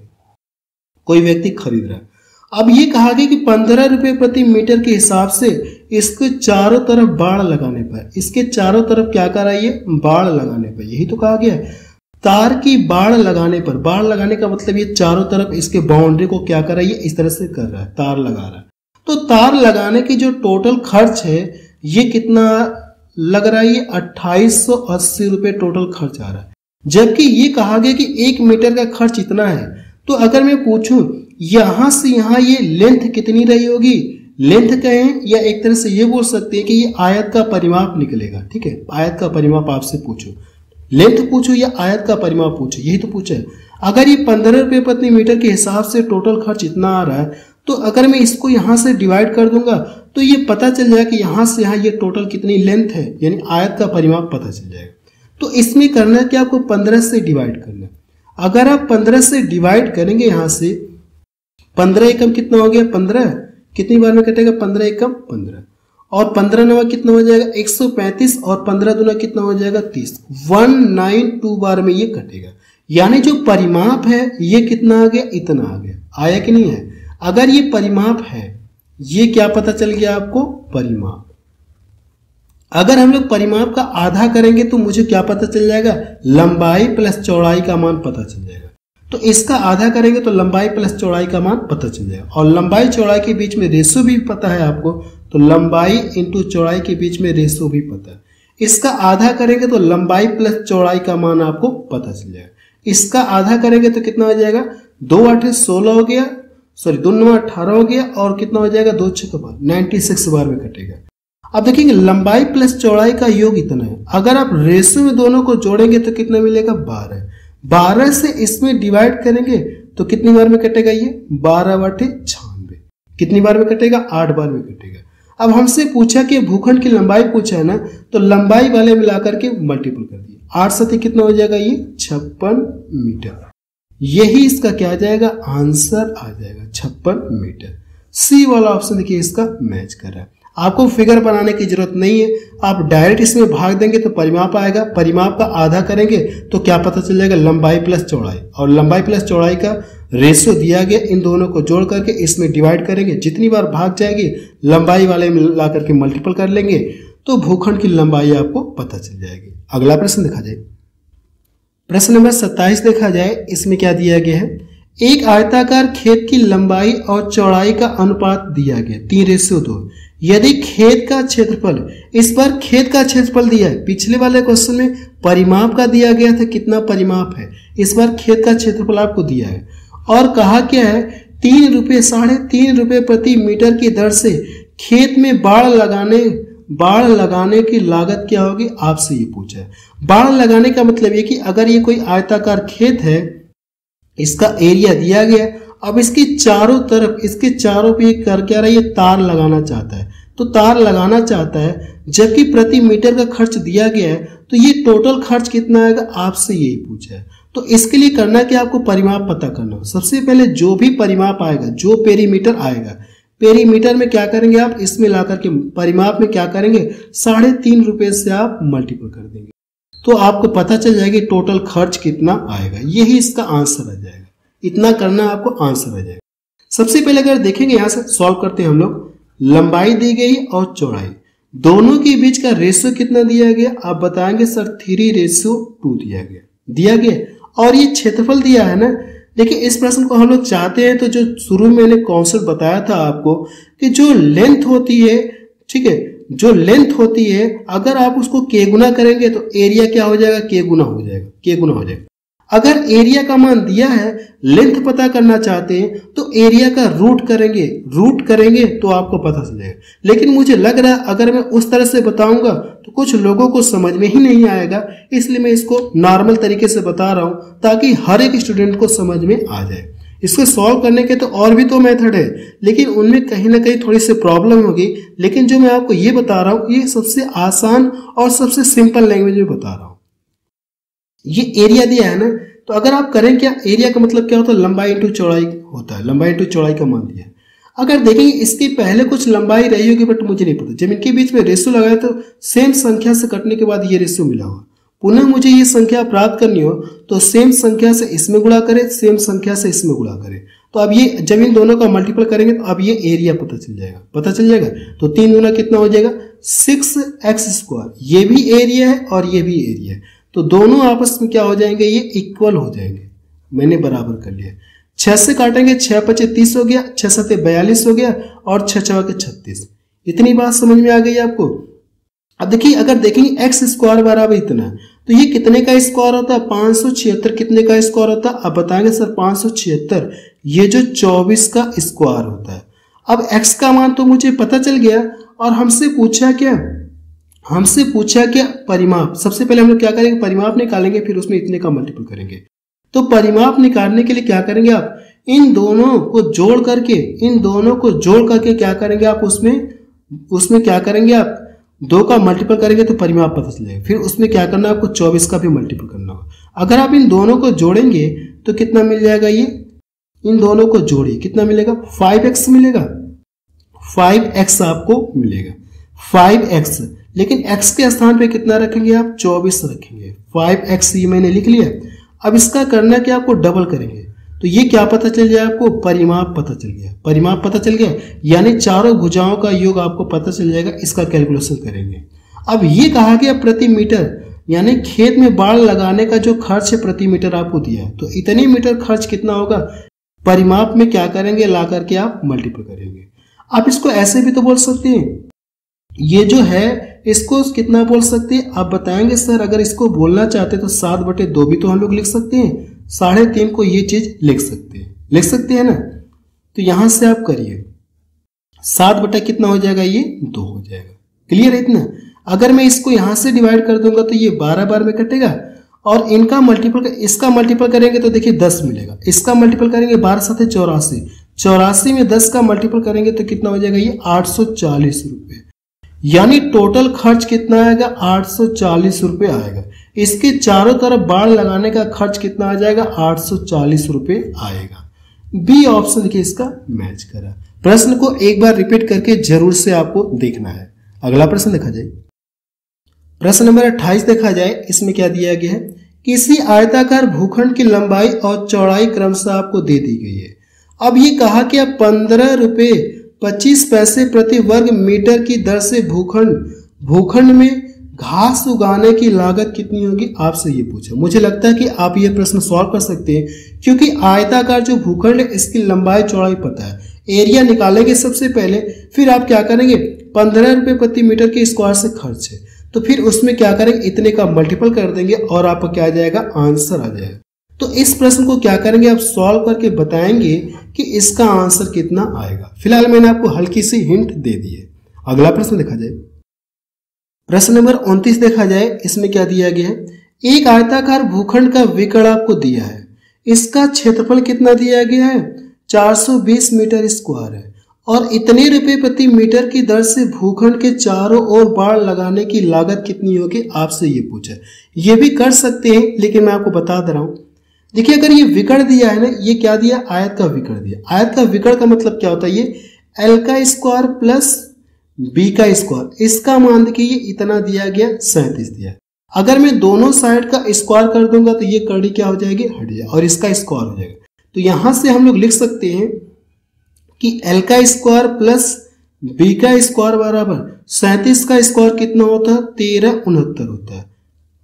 [SPEAKER 1] कोई व्यक्ति खरीद रहा है। अब ये कहा गया कि 15 रुपये प्रति मीटर के हिसाब से इसके चारों तरफ बाड़ लगाने पर, इसके चारों तरफ क्या कर रहा है, ये बाड़ लगाने पर, यही तो कहा गया है। तार की बाड़ लगाने पर, बाड़ लगाने का मतलब ये चारों तरफ इसके बाउंड्री को क्या कर रहा है, ये इस तरह से कर रहा है, तार लगा रहा है। तो तार लगाने की जो टोटल खर्च है ये कितना लग रहा है, ये 2880 रुपये टोटल खर्च आ रहा है। जबकि ये कहा गया कि 1 मीटर का खर्च इतना है। तो अगर मैं पूछूं यहां से यहां ये लेंथ कितनी रही होगी, लेंथ कहें या एक तरह से ये बोल सकते हैं कि ये आयत का परिमाप निकलेगा। ठीक है, आयत का परिमाप आपसे पूछो, लेंथ पूछो या आयत का परिमाप पूछो, यही तो पूछा है। अगर ये 15 रुपये प्रति मीटर के हिसाब से टोटल खर्च इतना आ रहा है, तो अगर मैं इसको यहाँ से डिवाइड कर दूंगा तो ये पता चल जाएगा कि यहाँ से यहाँ ये टोटल कितनी लेंथ है, यानी आयत का परिमाप पता चल जाएगा। तो इसमें करना है कि आपको 15 से डिवाइड करना है। अगर आप 15 से डिवाइड करेंगे, यहाँ से 15 एकम कितना हो गया, 15 कितनी बार में कटेगा, 15 एकम 15, और 15 नवा कितना हो जाएगा 135, और 15 दूना कितना हो जाएगा 30, 192 बार में ये कटेगा। यानी जो परिमाप है ये कितना आ गया, इतना आ गया। आया कि नहीं है? अगर ये परिमाप है, ये क्या पता चल गया आपको, परिमाप। अगर हम लोग परिमाप का आधा करेंगे तो मुझे क्या पता चल जाएगा, लंबाई प्लस चौड़ाई का मान पता चल जाएगा। तो इसका आधा करेंगे तो लंबाई प्लस चौड़ाई का मान पता चल जाएगा। और लंबाई चौड़ाई के बीच में रेशो भी पता है आपको, तो लंबाई इंटू चौड़ाई के बीच में रेशो भी पता है। इसका आधा करेंगे तो लंबाई प्लस चौड़ाई का मान आपको पता चल जाएगा। इसका आधा करेंगे तो कितना हो जाएगा, 2 8 16 हो गया, सॉरी 2 9 18 हो गया, और कितना हो जाएगा 2 6 96 बार में कटेगा। अब देखिए लंबाई प्लस चौड़ाई का योग इतना है। अगर आप रेशो में दोनों को जोड़ेंगे तो कितना मिलेगा, 12। 12 से इसमें डिवाइड करेंगे तो कितनी बार में कटेगा, ये 12 बटे 96, कितनी बार में कटेगा, 8 बार में कटेगा। अब हमसे पूछा कि भूखंड की लंबाई पूछा है ना, तो लंबाई वाले मिलाकर के मल्टीपल कर दिए, 8 से कितना हो जाएगा, ये 56 मीटर। यही इसका क्या आ जाएगा, आंसर आ जाएगा 56 मीटर। सी वाला ऑप्शन देखिए इसका मैच कर रहा है। आपको फिगर बनाने की जरूरत नहीं है, आप डायरेक्ट इसमें भाग देंगे तो परिमाप आएगा, परिमाप का आधा करेंगे तो क्या पता चल जाएगा, लंबाई प्लस चौड़ाई, और लंबाई प्लस चौड़ाई का रेशो दिया गया, इन दोनों को जोड़ करके इसमें डिवाइड करेंगे, जितनी बार भाग जाएगी लंबाई वाले में ला करके मल्टीपल कर लेंगे तो भूखंड की लंबाई आपको पता चल जाएगी। अगला प्रश्न देखा जाए, प्रश्न नंबर 27 देखा जाए, इसमें क्या दिया गया है, एक आयताकार खेत की लंबाई और चौड़ाई का अनुपात दिया गया 3:2। यदि खेत का क्षेत्रफल, इस बार खेत का क्षेत्रफल दिया है, पिछले वाले क्वेश्चन में परिमाप का दिया गया था, कितना परिमाप है, इस बार खेत का क्षेत्रफल आपको दिया है, और कहा क्या है 3 रुपये 3.5 रुपये प्रति मीटर की दर से खेत में बाड़ लगाने की लागत क्या होगी, आपसे ये पूछा है। बाड़ लगाने का मतलब ये कि अगर ये कोई आयताकार खेत है, इसका एरिया दिया गया, अब इसके चारों तरफ, इसके चारों पे कर क्या रहा है, ये तार लगाना चाहता है, तो तार लगाना चाहता है, जबकि प्रति मीटर का खर्च दिया गया है, तो ये टोटल खर्च कितना आएगा, आपसे यही पूछा है। तो इसके लिए करना कि आपको परिमाप पता करना हो। सबसे पहले जो भी परिमाप आएगा, जो पेरीमीटर आएगा, पेरीमीटर में क्या करेंगे आप, इसमें ला करके परिमाप में क्या करेंगे, 3.5 रुपये से आप मल्टीपल कर देंगे, तो आपको पता चल जाएगा टोटल खर्च कितना आएगा। यही इसका आंसर आ जाएगा। इतना करना आपको आंसर आ जाएगा। सबसे पहले अगर देखेंगे, यहां से सॉल्व करते हैं हम लोग, लंबाई दी गई और चौड़ाई, दोनों के बीच का रेशियो कितना दिया गया, आप बताएंगे सर 3:2 दिया गया, और ये क्षेत्रफल दिया है ना। देखिए इस प्रश्न को हम लोग चाहते हैं तो जो शुरू में मैंने कॉन्सेप्ट बताया था आपको कि जो लेंथ होती है, ठीक है, जो लेंथ होती है अगर आप उसको के गुना करेंगे तो एरिया क्या हो जाएगा, के गुना हो जाएगा। अगर एरिया का मान दिया है, लेंथ पता करना चाहते हैं तो एरिया का रूट करेंगे तो आपको पता चल जाएगा। लेकिन मुझे लग रहा है अगर मैं उस तरह से बताऊंगा तो कुछ लोगों को समझ में ही नहीं आएगा, इसलिए मैं इसको नॉर्मल तरीके से बता रहा हूं ताकि हर एक स्टूडेंट को समझ में आ जाए। इसको सॉल्व करने के तो और भी तो मेथड है, लेकिन उनमें कहीं ना कहीं थोड़ी सी प्रॉब्लम होगी, लेकिन जो मैं आपको ये बता रहा हूँ ये सबसे आसान और सबसे सिंपल लैंग्वेज में बता रहा हूँ। ये एरिया दिया है ना, तो अगर आप करें क्या, एरिया का मतलब क्या होता है, लंबाई इंटू चौड़ाई होता है, लंबाई इंटू चौड़ाई का मान दिया है। अगर देखेंगे इसके पहले कुछ लंबाई रही होगी बट मुझे नहीं पता, जब इनके बीच में रेशियो लगाया तो सेम संख्या से कटने के बाद ये रेशियो मिला होगा। पुनः मुझे ये संख्या प्राप्त करनी हो तो सेम संख्या से इसमें गुणा करें, सेम संख्या से इसमें गुणा करें। तो अब ये जब इन दोनों का मल्टीपल करेंगे तो अब ये एरिया पता चल जाएगा, पता चल जाएगा। तो 3 गुना कितना हो जाएगा 6x², ये भी एरिया है और ये भी एरिया है, तो दोनों आपस में क्या हो जाएंगे, ये इक्वल हो जाएंगे। मैंने बराबर कर लिया। 6 से काटेंगे, 6 × 5 = 30 हो गया, 6 × 7 = 42 हो गया और 6 × 4 = 36। इतनी बात समझ में आ गई आपको। अब देखिए अगर देखेंगे x² बराबर इतना है तो ये कितने का स्क्वायर होता है, 576 कितने का स्क्वायर होता है। अब बताएंगे सर 576 ये जो 24 का स्क्वायर होता है। अब x का मान तो मुझे पता चल गया और हमसे पूछा क्या, हमसे पूछा क्या परिमाप। सबसे पहले हम लोग क्या करेंगे, परिमाप निकालेंगे, फिर उसमें इतने का मल्टीपल करेंगे। तो परिमाप निकालने के लिए क्या करेंगे आप, इन दोनों को जोड़ करके, इन दोनों को जोड़ करके क्या करेंगे आप, उसमें क्या करेंगे आप 2 का मल्टीपल करेंगे तो परिमाप पता चल जाएगा। फिर उसमें क्या करना है आपको 24 का भी मल्टीपल करना होगा। अगर आप इन दोनों को जोड़ेंगे तो कितना मिल जाएगा, ये इन दोनों को जोड़िए कितना मिलेगा 5x मिलेगा, 5x आपको मिलेगा 5x। लेकिन x के स्थान पे कितना रखेंगे आप 24 रखेंगे, 5x ये मैंने लिख लिया। अब इसका करना है कि आपको डबल करेंगे तो ये क्या पता चल जाए आपको, परिमाप पता चल गया, परिमाप पता चल गया, यानी चारों भुजाओं का योग आपको पता चल जाएगा। इसका कैलकुलेशन करेंगे। अब ये कहा गया प्रति मीटर, यानी खेत में बाड़ लगाने का जो खर्च है प्रति मीटर आपको दिया है, तो इतने मीटर खर्च कितना होगा, परिमाप में क्या करेंगे ला करके आप मल्टीपल करेंगे। आप इसको ऐसे भी तो बोल सकते हैं, ये जो है इसको कितना बोल सकते हैं, आप बताएंगे सर अगर इसको बोलना चाहते तो 7/2 भी तो हम लोग लिख सकते हैं, 3.5 को ये चीज लिख सकते हैं ना। तो यहां से आप करिए 7 बटा कितना हो जाएगा, ये 2 हो जाएगा। क्लियर है इतना। अगर मैं इसको यहां से डिवाइड कर दूंगा तो ये 12 बार में कटेगा और इनका मल्टीपल, इसका मल्टीपल करेंगे तो देखिए 10 मिलेगा, इसका मल्टीपल करेंगे 12 × 7 = 84, 84 में 10 का मल्टीपल करेंगे तो कितना हो जाएगा, ये 840 रुपये। यानी टोटल खर्च कितना आएगा, 840 रुपये आएगा। इसके चारों तरफ बाड़ लगाने का खर्च कितना आ जाएगा, 840 रुपये आएगा। बी ऑप्शन देखिए इसका मैच करा। प्रश्न को एक बार रिपीट करके जरूर से आपको देखना है। अगला प्रश्न देखा जाए, प्रश्न नंबर 28 देखा जाए। इसमें क्या दिया गया है, किसी आयताकार भूखंड की लंबाई और चौड़ाई क्रमशः आपको दे दी गई है। अब ये कहा कि आप 15 रुपये 25 पैसे प्रति वर्ग मीटर की दर से भूखंड में घास उगाने की लागत कितनी होगी, आपसे ये पूछा। मुझे लगता है कि आप ये प्रश्न सॉल्व कर सकते हैं, क्योंकि आयताकार जो भूखंड है इसकी लंबाई चौड़ाई पता है। एरिया निकालेंगे सबसे पहले, फिर आप क्या करेंगे 15 रुपये प्रति मीटर के स्क्वायर से खर्च है, तो फिर उसमें क्या करेंगे इतने का मल्टीपल कर देंगे और आपका क्या आ जाएगा, आंसर आ जाएगा। तो इस प्रश्न को क्या करेंगे आप सॉल्व करके बताएंगे कि इसका आंसर कितना आएगा। फिलहाल मैंने आपको हल्की सी हिंट दे दी है। अगला प्रश्न देखा जाए, प्रश्न नंबर 29 देखा जाए। इसमें क्या दिया गया है, एक आयताकार भूखंड का विकर्ण आपको दिया है, इसका क्षेत्रफल कितना दिया गया है, 420 मीटर स्क्वायर है और इतने रुपए प्रति मीटर की दर से भूखंड के चारों ओर बाड़ लगाने की लागत कितनी होगी, आपसे ये पूछा। ये भी कर सकते हैं लेकिन मैं आपको बता दे रहा हूं। देखिए अगर ये विकर्ण दिया है ना, ये क्या दिया, आयत का विकर्ण दिया। आयत का विकर्ण का मतलब क्या होता है, ये L का स्क्वायर प्लस B का स्क्वायर, इसका मान देखिए ये इतना दिया गया 37 दिया। अगर मैं दोनों साइड का स्क्वायर कर दूंगा तो ये कड़ी क्या हो जाएगी, हट जाए और इसका स्क्वायर हो जाएगा। तो यहां से हम लोग लिख सकते हैं कि L का स्क्वायर प्लस B का स्क्वायर बराबर 37 का स्क्वायर कितना होता है, 1369 होता है।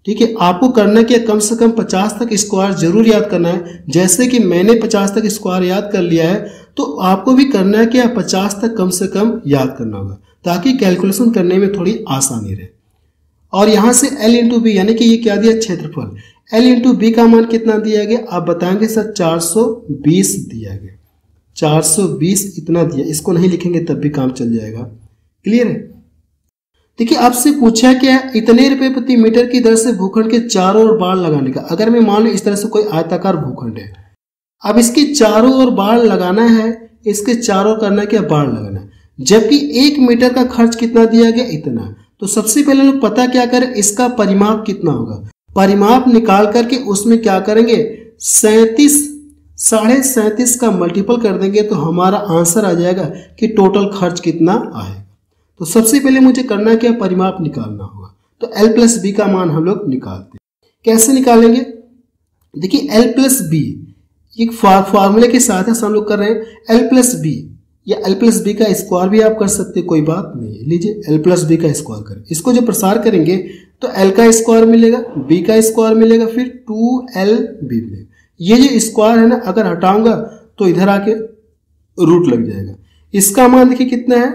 [SPEAKER 1] ठीक है, आपको करना क्या, कम से कम 50 तक स्क्वायर जरूर याद करना है। जैसे कि मैंने 50 तक स्क्वायर याद कर लिया है, तो आपको भी करना है क्या, 50 तक कम से कम याद करना होगा, ताकि कैलकुलेशन करने में थोड़ी आसानी रहे। और यहाँ से L इंटू बी, यानी कि ये क्या दिया, क्षेत्रफल। L इंटू बी का मान कितना दिया गया, आप बताएंगे सर 420 दिया गया, 420 इतना दिया। इसको नहीं लिखेंगे तब भी काम चल जाएगा। क्लियर है। देखिए आपसे पूछा क्या है, इतने रुपए प्रति मीटर की दर से भूखंड के चारों ओर बाड़ लगाने का। अगर मैं मान लो इस तरह से कोई आयताकार भूखंड है, अब इसके चारों ओर बाड़ लगाना है, इसके चारों करना क्या, बाड़ लगाना है, जबकि 1 मीटर का खर्च कितना दिया गया, इतना। तो सबसे पहले लोग पता क्या करें, इसका परिमाप कितना होगा। परिमाप निकाल करके उसमें क्या करेंगे, 37 37.5 का मल्टीपल कर देंगे तो हमारा आंसर आ जाएगा कि टोटल खर्च कितना आएगा। तो सबसे पहले मुझे करना क्या, परिमाप निकालना होगा। तो l प्लस बी का मान हम लोग निकालते हैं। कैसे निकालेंगे, देखिए l प्लस बी एक फार्मूले के साथ हम लोग कर रहे हैं। l प्लस बी या l प्लस बी का स्क्वायर भी आप कर सकते हैं, कोई बात नहीं है। लीजिए l प्लस बी का स्क्वायर करें, इसको जो प्रसार करेंगे तो l का स्क्वायर मिलेगा, b का स्क्वायर मिलेगा, फिर 2lb मिलेगा। ये जो स्क्वायर है ना, अगर हटाऊंगा तो इधर आके रूट लग जाएगा। इसका मान देखिए कितना है,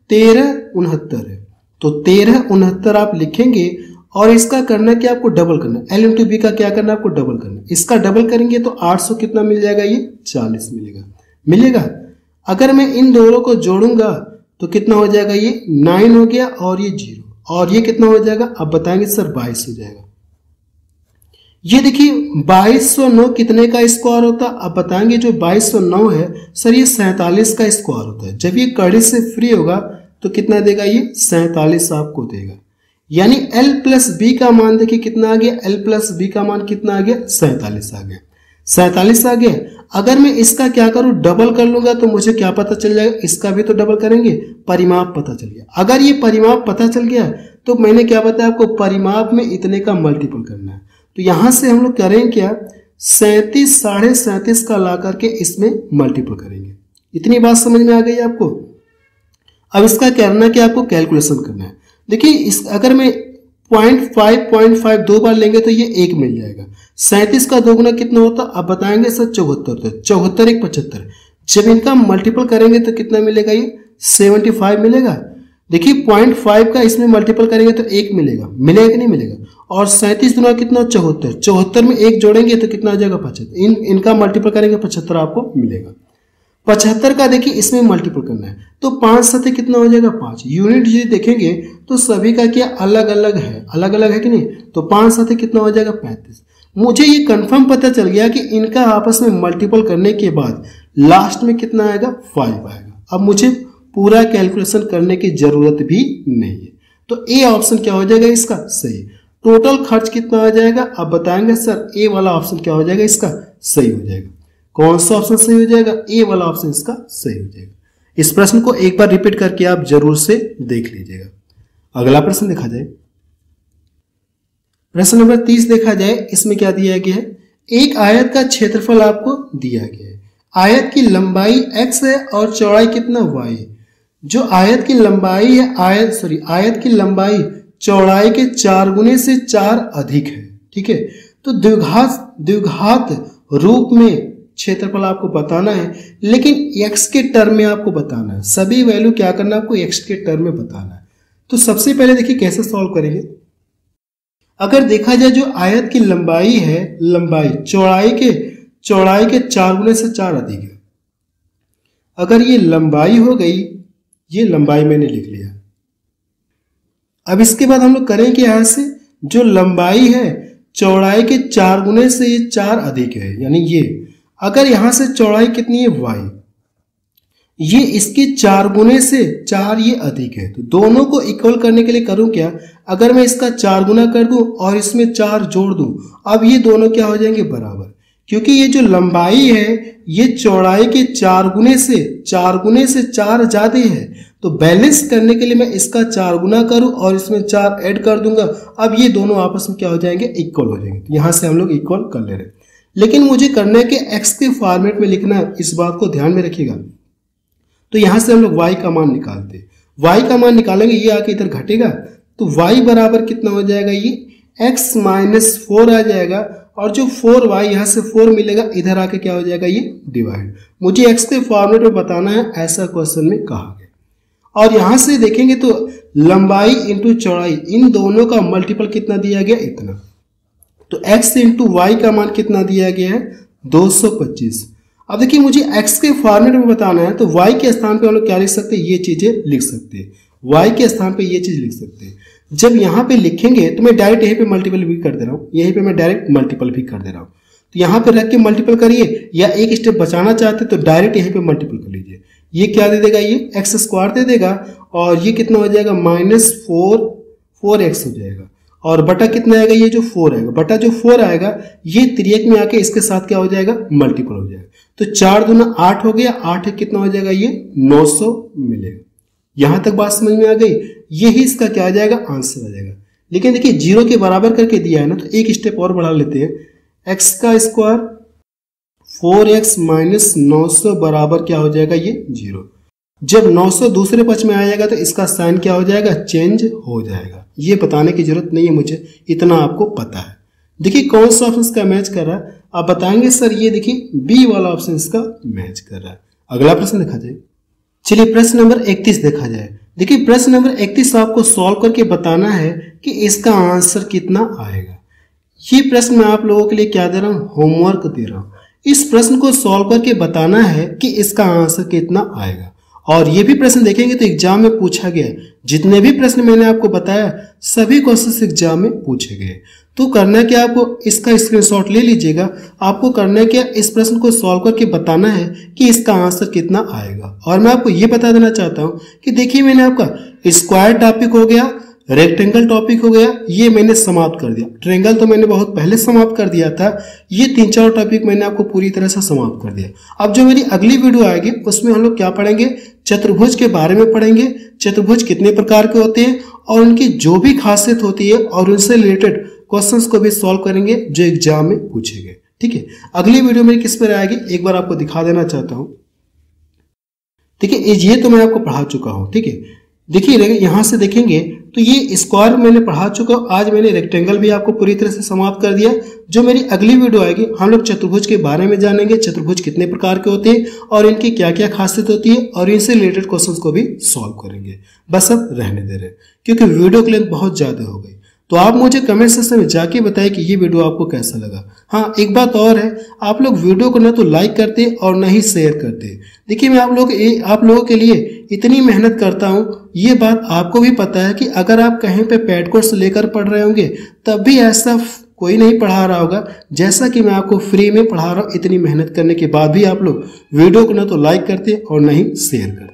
[SPEAKER 1] 1369 है। तो 1369 आप लिखेंगे और इसका करना क्या, आपको डबल करना है। l इंटू बी का क्या करना है, आपको डबल करना है। इसका डबल करेंगे तो 800 कितना मिल जाएगा, ये 40 मिलेगा। अगर मैं इन दोनों को जोड़ूंगा तो कितना हो जाएगा, ये 9 हो गया और ये 0, और ये कितना हो जाएगा, अब बताएंगे सर 22 हो जाएगा। ये देखिए 2209 कितने का स्क्वायर होता है, अब बताएंगे जो 2209 है सर ये 47 का स्क्वायर होता है। जब ये कड़ी से फ्री होगा तो कितना देगा, ये 47 आपको देगा। यानी l प्लस बी का मान देखिए कितना आ गया, l प्लस बी का मान कितना आ गया, 47 आ गया। 47 आ गया। अगर मैं इसका क्या करूं, डबल कर लूंगा तो मुझे क्या पता चल जाएगा, इसका भी तो डबल करेंगे, परिमाप पता चल गया। अगर ये परिमाप पता चल गया तो मैंने क्या बताया आपको, परिमाप में इतने का मल्टीपल करना है। तो यहां से हम लोग करेंगे क्या, 37 37.5 का ला करके इसमें मल्टीपल करेंगे। इतनी बात समझ में आ गई आपको। अब इसका करना क्या, आपको कैलकुलेशन करना है। देखिए इस अगर मैं 0.5 दो बार लेंगे तो ये 1 मिल जाएगा। 37 का दोगुना कितना होता, अब बताएंगे सर 74 होता है। 74 1 75। जब इनका मल्टीपल करेंगे तो कितना मिलेगा, ये 75 मिलेगा। देखिए 0.5 का इसमें मल्टीपल करेंगे तो 1 मिलेगा कि नहीं मिलेगा। और 37 दुना कितना, 74। 74 में 1 जोड़ेंगे तो कितना आ जाएगा, 75। इनका मल्टीपल करेंगे 75 आपको मिलेगा। 75 का देखिए इसमें मल्टीपल करना है तो 5 साथ कितना हो जाएगा, 5। यूनिट जो देखेंगे तो सभी का क्या अलग अलग है कि नहीं। तो 5 साथ कितना हो जाएगा, 35। मुझे ये कंफर्म पता चल गया कि इनका आपस में मल्टीपल करने के बाद लास्ट में कितना आएगा, 5 आएगा। अब मुझे पूरा कैलकुलेशन करने की जरूरत भी नहीं है। तो ए ऑप्शन क्या हो जाएगा इसका, सही। टोटल खर्च कितना हो जाएगा, अब बताएंगे सर ए वाला ऑप्शन क्या हो जाएगा, इसका सही हो जाएगा। कौन सा ऑप्शन सही हो जाएगा, ए वाला ऑप्शन इसका सही हो जाएगा। इस प्रश्न को एक बार रिपीट करके आप जरूर से देख लीजिएगा। अगला प्रश्न देखा जाए, प्रश्न नंबर 30 देखा जाए। इसमें क्या दिया गया है, एक आयत का क्षेत्रफल आपको दिया गया है। आयत की लंबाई x है और चौड़ाई कितना y है। जो आयत की लंबाई है, आयत की लंबाई चौड़ाई के 4 गुने से 4 अधिक है, ठीक है। तो द्विघात रूप में क्षेत्रफल आपको बताना है, लेकिन x के टर्म में आपको बताना है। सभी वैल्यू क्या करना है, आपको x के टर्म में बताना है। तो सबसे पहले देखिए कैसे सॉल्व करेंगे। अगर देखा जाए जो आयत की लंबाई है, लंबाई चौड़ाई के 4 गुने से 4 अधिक है। अगर ये लंबाई हो गई, ये लंबाई मैंने लिख लिया। अब इसके बाद हम लोग करेंगे यहां से जो लंबाई है चौड़ाई के 4 गुने से ये 4 अधिक है, यानी ये अगर यहां से चौड़ाई कितनी है y, ये इसके 4 गुने से 4 ये अधिक है। तो दोनों को इक्वल करने के लिए करूं क्या, अगर मैं इसका 4 गुना कर दूं और इसमें 4 जोड़ दूं, अब ये दोनों क्या हो जाएंगे, बराबर। क्योंकि ये जो लंबाई है ये चौड़ाई के 4 गुने से 4 ज्यादा है। तो बैलेंस करने के लिए मैं इसका 4 गुना करूं और इसमें 4 ऐड कर दूंगा। अब ये दोनों आपस में क्या हो जाएंगे, इक्वल हो जाएंगे। तो यहां से हम लोग इक्वल कर ले रहे हैं, लेकिन मुझे करना है कि x के फॉर्मेट में लिखना है, इस बात को ध्यान में रखिएगा। तो यहां से हम लोग y का मान निकालते हैं। y का मान निकालेंगे, ये आके इधर घटेगा तो y बराबर कितना हो जाएगा, ये x माइनस 4 आ जाएगा। और जो 4y यहां से 4 मिलेगा, इधर आके क्या हो जाएगा, ये डिवाइड। मुझे x के फॉर्मेट में बताना है, ऐसा क्वेश्चन में कहा गया। और यहां से देखेंगे तो लंबाई इंटू चौड़ाई, इन दोनों का मल्टीपल कितना दिया गया, इतना। तो x इंटू वाई का मान कितना दिया गया है, 225। अब देखिए मुझे x के फॉर्मेट में बताना है, तो y के स्थान पे हम लोग क्या लिख सकते हैं, ये चीजें लिख सकते हैं। y के स्थान पे ये चीज लिख सकते हैं। जब यहाँ पे लिखेंगे तो मैं डायरेक्ट यहीं पे मल्टीपल भी कर दे रहा हूँ, यहीं पे मैं डायरेक्ट मल्टीपल भी कर दे रहा हूँ। तो यहाँ पे रख के मल्टीपल करिए, या एक स्टेप बचाना चाहते तो डायरेक्ट यहीं पे मल्टीपल कर लीजिए। ये क्या दे देगा, ये x स्क्वायर दे देगा, और ये कितना हो जाएगा, -4 4x हो जाएगा। और बटा कितना आएगा, ये जो 4 आएगा, बटा जो 4 आएगा ये तिर्यक में आके इसके साथ क्या हो जाएगा, मल्टीपल हो जाएगा। तो 4 दूना 8 हो गया, 8 कितना हो जाएगा, ये 900 मिलेगा। यहां तक बात समझ में आ गई। यही इसका क्या आ जाएगा, आंसर आ जाएगा। लेकिन देखिए 0 के बराबर करके दिया है ना, तो एक स्टेप और बढ़ा लेते हैं। x का स्क्वायर 4x माइनस 900 बराबर क्या हो जाएगा, ये 0। जब 900 दूसरे पक्ष में आ जाएगा तो इसका साइन क्या हो जाएगा, चेंज हो जाएगा। ये बताने की जरूरत नहीं है मुझे, इतना आपको पता है। देखिए कौन सा ऑप्शन इसका मैच कर रहा है, आप बताएंगे सर ये देखिए बी वाला ऑप्शन इसका मैच कर रहा है। अगला प्रश्न देखा जाए। चलिए प्रश्न नंबर 31 देखा जाए। देखिए प्रश्न नंबर 31 आपको सॉल्व करके बताना है कि इसका आंसर कितना आएगा। ये प्रश्न मैं आप लोगों के लिए क्या दे रहा हूं, होमवर्क दे रहा हूं। इस प्रश्न को सॉल्व करके बताना है कि इसका आंसर कितना आएगा। और ये भी प्रश्न देखेंगे तो एग्जाम में पूछा गया, जितने भी प्रश्न मैंने आपको बताया सभी क्वेश्चन एग्जाम में पूछे गए। तो करना क्या, आपको इसका स्क्रीनशॉट ले लीजिएगा। आपको करना क्या, इस प्रश्न को सॉल्व करके बताना है कि इसका आंसर कितना आएगा। और मैं आपको ये बता देना चाहता हूं कि देखिए मैंने आपका स्क्वायर टॉपिक हो गया, रेक्टेंगल टॉपिक हो गया, ये मैंने समाप्त कर दिया। ट्रायंगल तो मैंने बहुत पहले समाप्त कर दिया था। ये 3-4 टॉपिक मैंने आपको पूरी तरह से समाप्त कर दिया। अब जो मेरी अगली वीडियो आएगी उसमें हम लोग क्या पढ़ेंगे, चतुर्भुज के बारे में पढ़ेंगे। चतुर्भुज कितने प्रकार के होते हैं और उनकी जो भी खासियत होती है और उनसे रिलेटेड क्वेश्चंस को भी सॉल्व करेंगे जो एग्जाम में पूछे गए। ठीक है, अगली वीडियो मेरी किस पर आएगी एक बार आपको दिखा देना चाहता हूं। ठीक है, ये तो मैं आपको पढ़ा चुका हूं। ठीक है, देखिए यहां से देखेंगे तो ये स्क्वायर मैंने पढ़ा चुका हूं। आज मैंने रेक्टेंगल भी आपको पूरी तरह से समाप्त कर दिया। जो मेरी अगली वीडियो आएगी हम लोग चतुर्भुज के बारे में जानेंगे, चतुर्भुज कितने प्रकार के होते हैं और इनकी क्या क्या खासियत होती है और इनसे रिलेटेड क्वेश्चंस को भी सॉल्व करेंगे। बस अब रहने दे रहे क्योंकि वीडियो की लेंथ बहुत ज्यादा हो गई। तो आप मुझे कमेंट सेक्शन में जाके बताएं कि ये वीडियो आपको कैसा लगा। हाँ, एक बात और है, आप लोग वीडियो को ना तो लाइक करते और ना ही शेयर करते। देखिए मैं आप लोगों के लिए इतनी मेहनत करता हूँ, ये बात आपको भी पता है कि अगर आप कहीं पे पेड कोर्स लेकर पढ़ रहे होंगे तब भी ऐसा कोई नहीं पढ़ा रहा होगा जैसा कि मैं आपको फ्री में पढ़ा रहा हूँ। इतनी मेहनत करने के बाद भी आप लोग वीडियो को ना तो लाइक करते और ना ही शेयर करते।